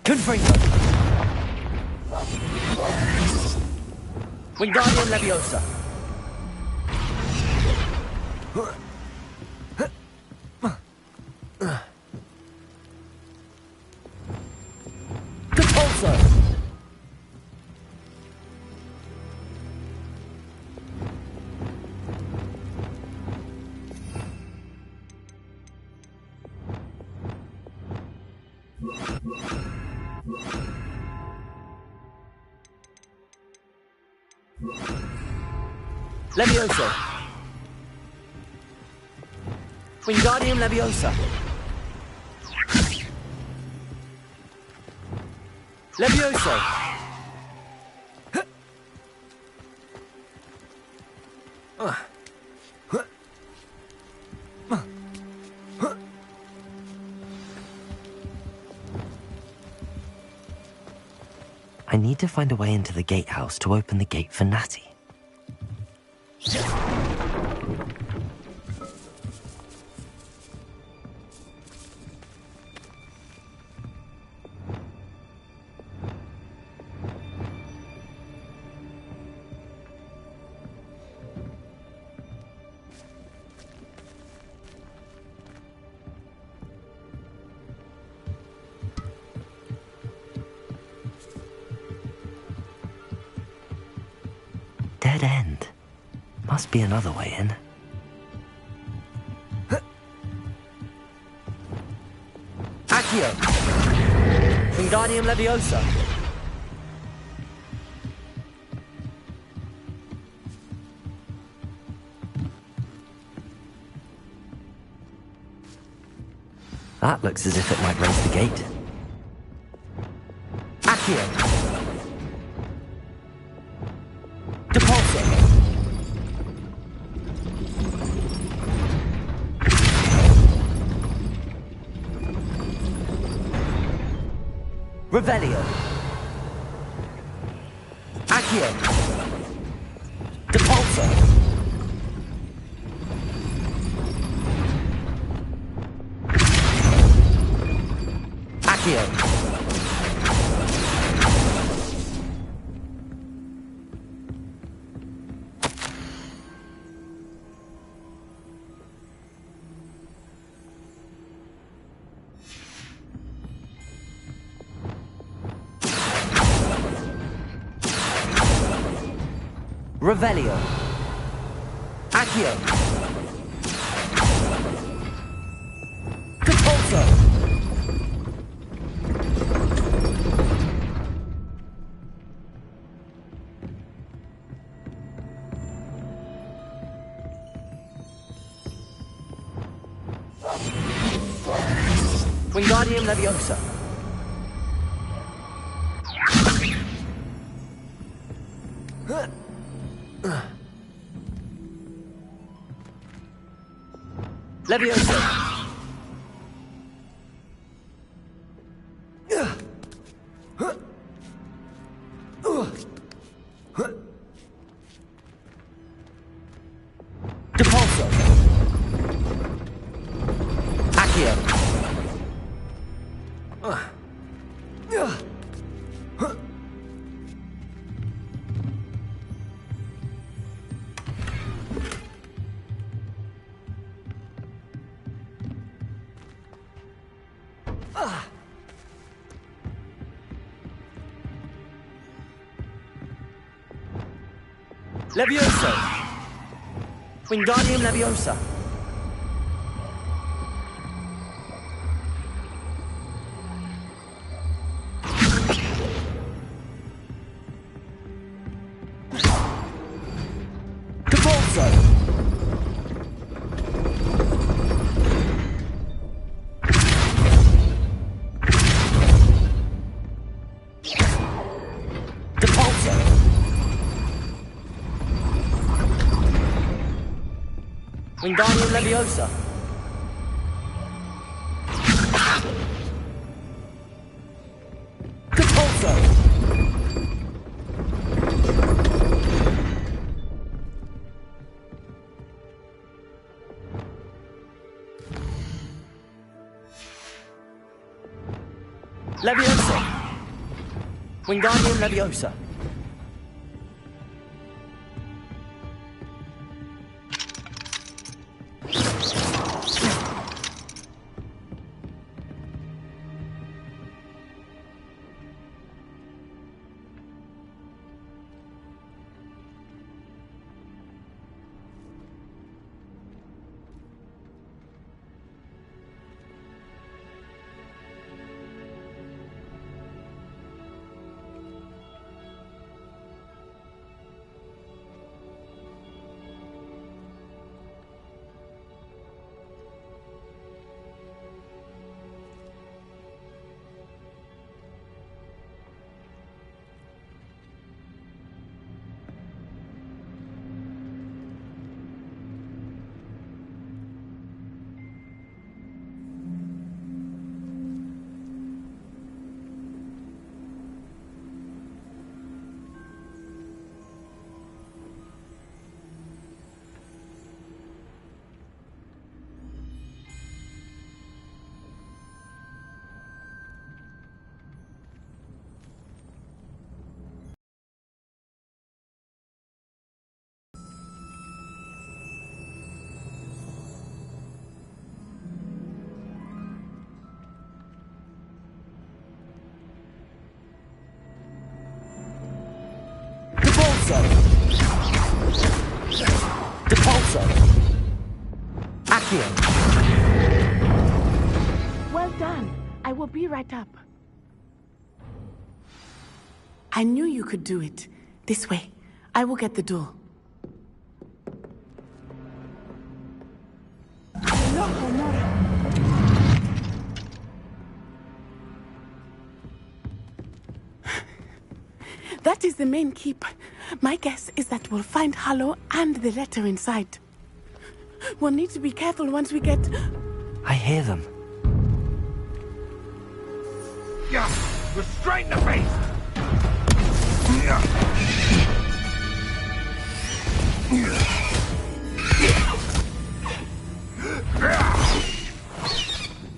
Confringo. Wingardium Leviosa. Depulso. Levioso. Wingardium Leviosa. Levioso. I need to find a way into the gatehouse to open the gate for Natty. Dead end. Must be another way in. Accio. Wingardium Leviosa. That looks as if it might raise the gate. Accio. Depulso. Revelio. Accio. Depulso. Accio. Revelio. Accio. Compulso. Wingardium Leviosa. Leviosa. Depulso. Accio. Levioso. Wingardium Leviosa. Compulso. Depulso. Wingardium Leviosa. Compulso. Leviosa. Wingardium Leviosa. Depulso. Accio. Well done. I will be right up. I knew you could do it. This way. I will get the door. That is the main keep. My guess is that we'll find Hallow and the letter inside. We'll need to be careful once we get... I hear them. Yeah, we're straight in the face.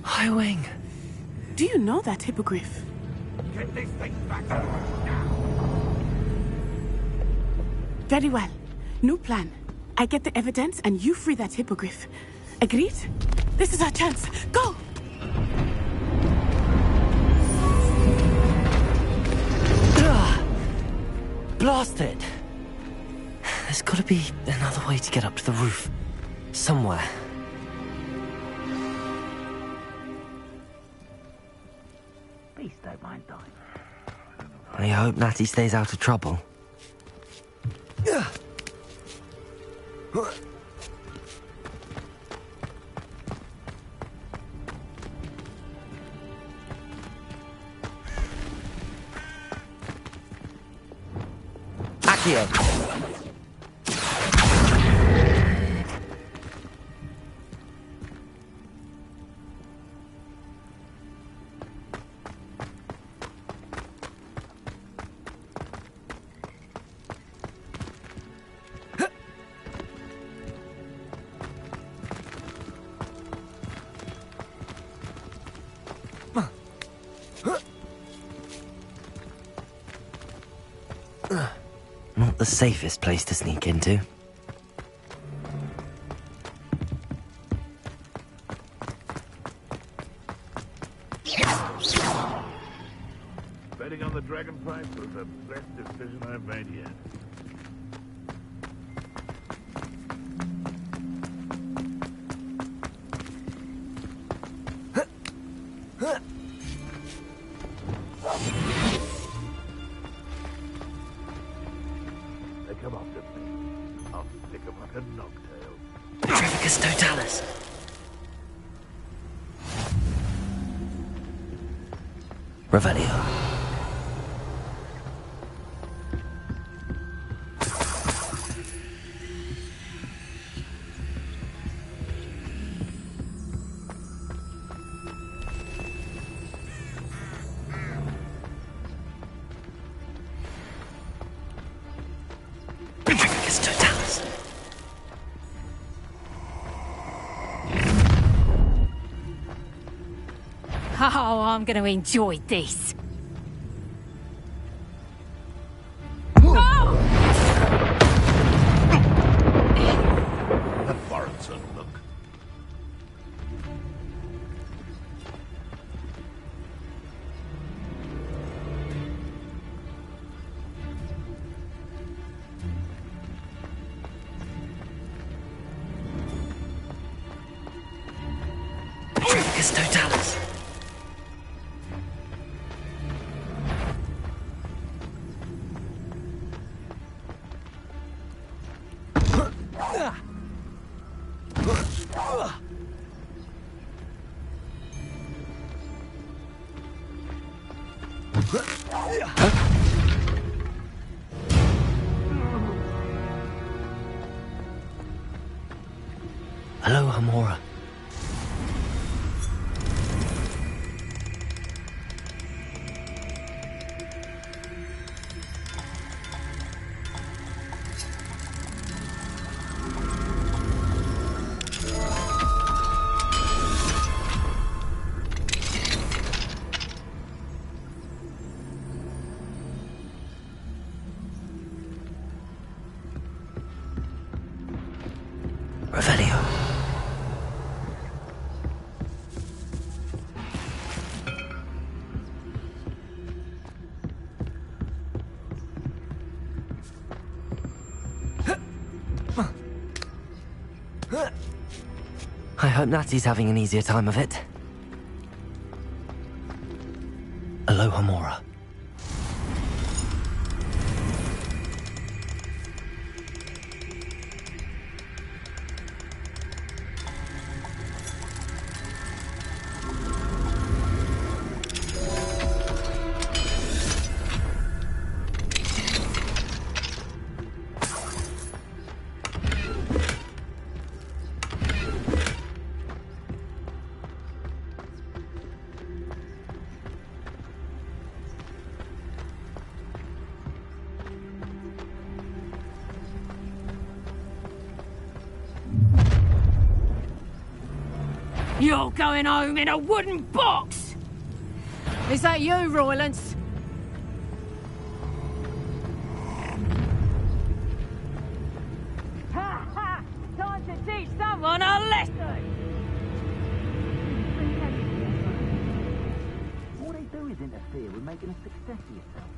High Wing. Do you know that hippogriff? Get this thing back now. Very well. New plan. I get the evidence and you free that hippogriff. Agreed? This is our chance. Go! Blast it! There's gotta be another way to get up to the roof. Somewhere. Please don't mind dying. I hope Natty stays out of trouble. Accio! Not the safest place to sneak into. Betting on the dragon pipe was the best decision I've made yet. They come after me. I'll stick them like a knocktail. Trivicus totalis! Revelio. Trivicus totalis. Oh, I'm going to enjoy this. That warrants a look. Trivicus totalis. Hello, Hamora. Revelio. I hope Natty's having an easier time of it. Aloha Mora. You're going home in a wooden box! Is that you, Roylance? Ha ha! Time to teach someone a lesson! All they do is interfere with making a success of yourself.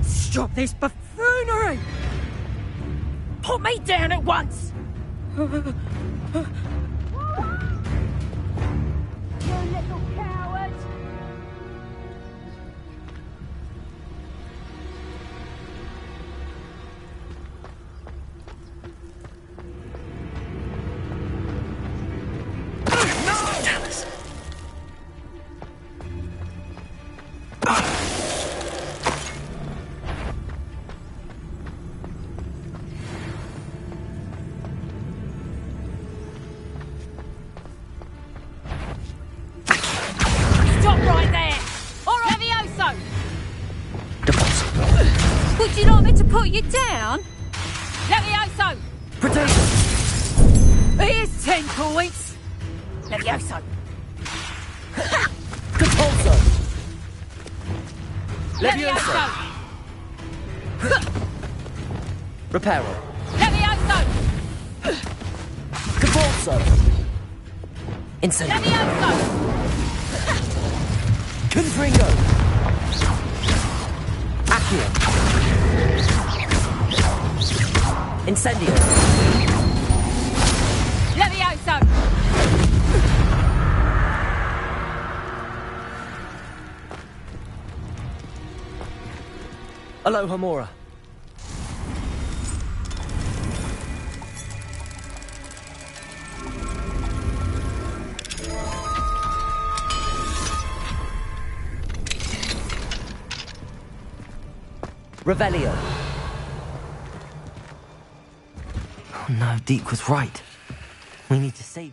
Stop this buffoonery! Put me down at once! You little coward! Would you like me to put you down? Levioso! Potato! Here's 10 points! Levioso! Capulso! Levioso! Reparo! Levioso! Capulso! Incendio! Levioso! Confringo! Accio! Incendio! Levioso! Aloha Mora! Revelio. Oh no, Deke was right. We need to save.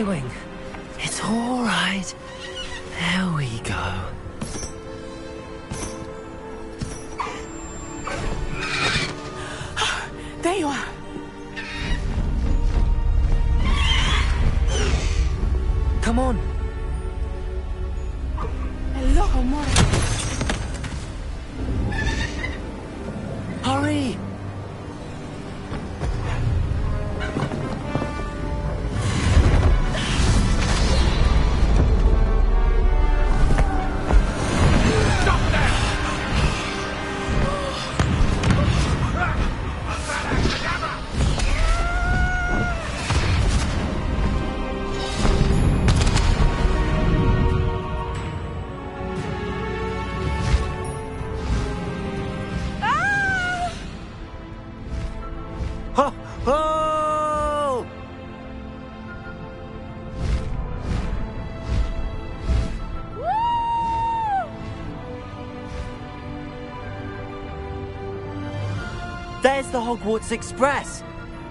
Wing, it's all right. There we go. There you are. Come on. Hello, Mora. Hurry! There's the Hogwarts Express.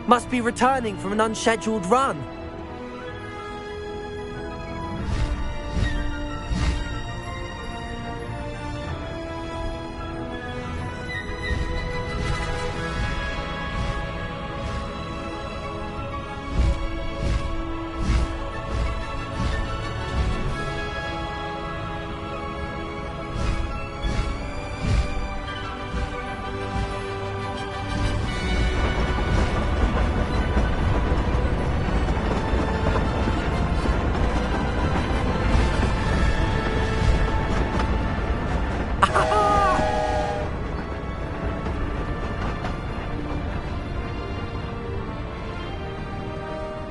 Must be returning from an unscheduled run.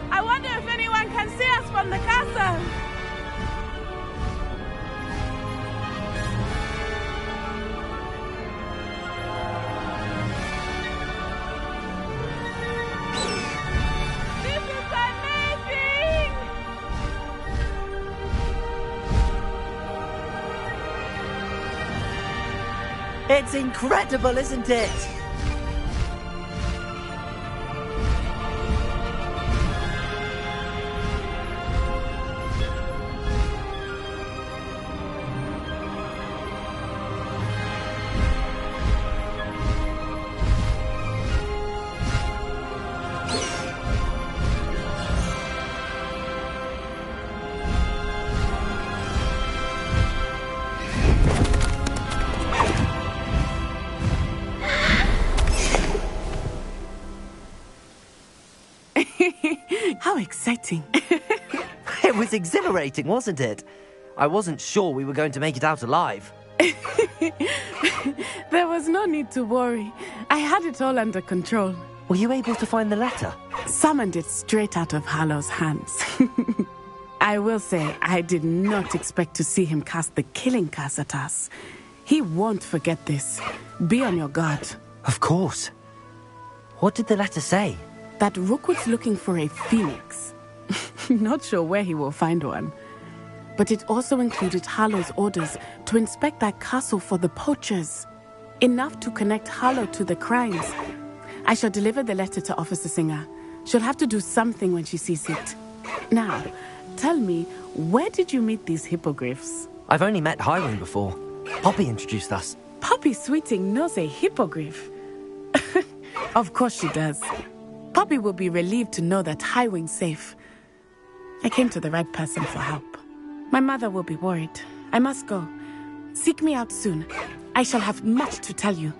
I wonder if anyone can see us from the castle. This is amazing! It's incredible, isn't it? How exciting. It was exhilarating, wasn't it? I wasn't sure we were going to make it out alive. There was no need to worry. I had it all under control. Were you able to find the letter? Summoned it straight out of Hallow's hands. I will say, I did not expect to see him cast the killing curse at us. He won't forget this. Be on your guard. Of course. What did the letter say? That Rookwood's looking for a phoenix. Not sure where he will find one. But it also included Hallow's orders to inspect that castle for the poachers. Enough to connect Hallow to the crimes. I shall deliver the letter to Officer Singer. She'll have to do something when she sees it. Now, tell me, where did you meet these hippogriffs? I've only met Highwing before. Poppy introduced us. Poppy Sweeting knows a hippogriff. Of course she does. Poppy will be relieved to know that Highwing's safe. I came to the right person for help. My mother will be worried. I must go. Seek me out soon. I shall have much to tell you.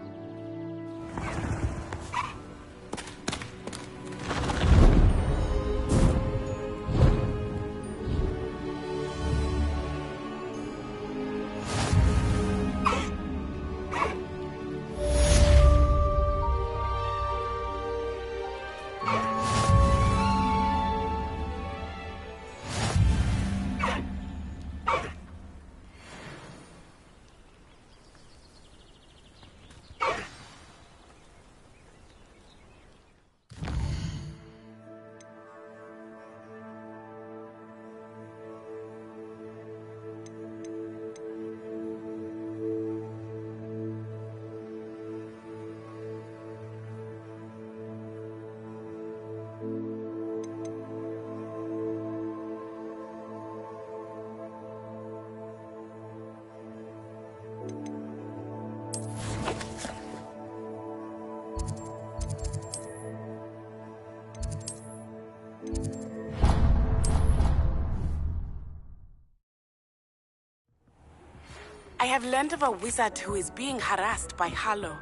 I have learned of a wizard who is being harassed by Hallow.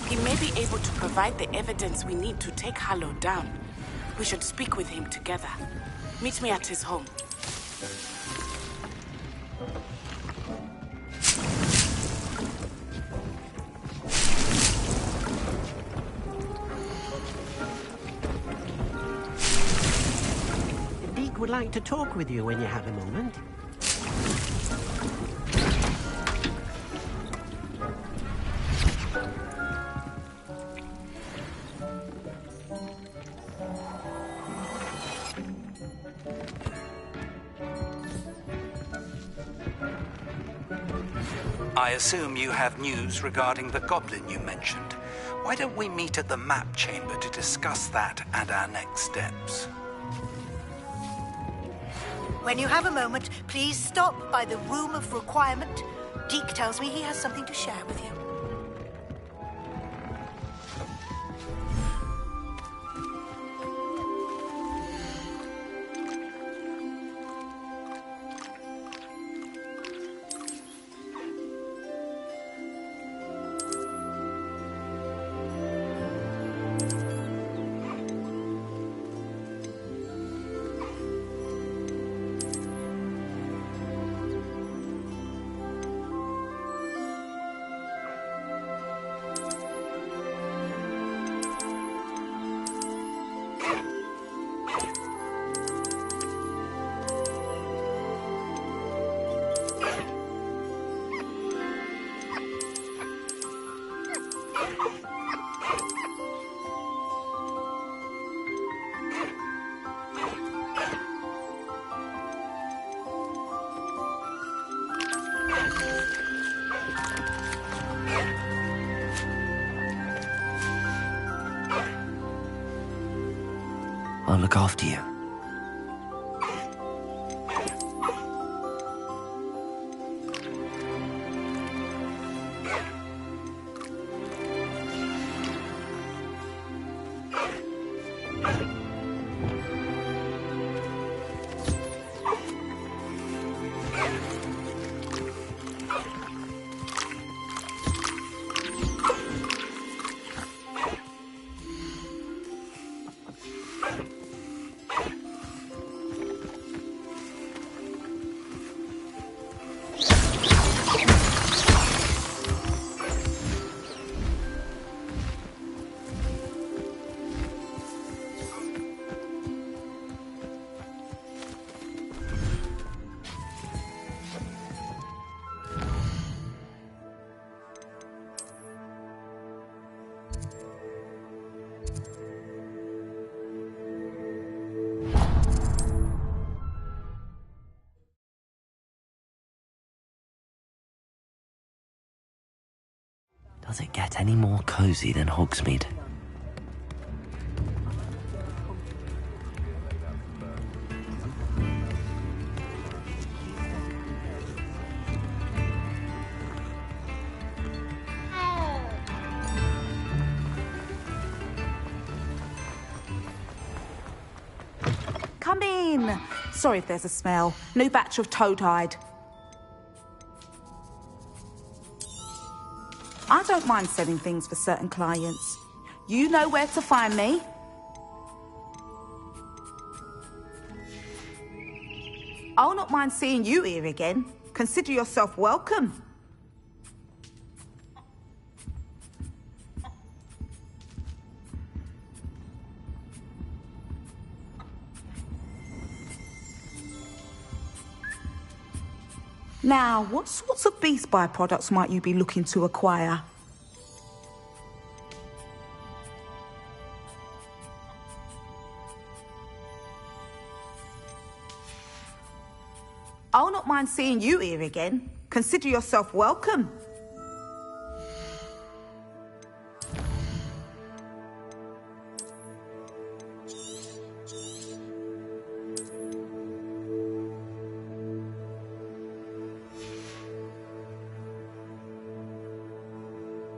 He may be able to provide the evidence we need to take Hallow down. We should speak with him together. Meet me at his home. Deke would like to talk with you when you have a moment. I assume you have news regarding the goblin you mentioned. Why don't we meet at the map chamber to discuss that and our next steps? When you have a moment, please stop by the Room of Requirement. Deke tells me he has something to share with you. I'll look after you. Does it get any more cozy than Hogsmeade? Come in. Sorry if there's a smell. New batch of toad-hide. I don't mind selling things for certain clients. You know where to find me. I'll not mind seeing you here again. Consider yourself welcome. Now, what sorts of beast byproducts might you be looking to acquire? I'll not mind seeing you here again. Consider yourself welcome.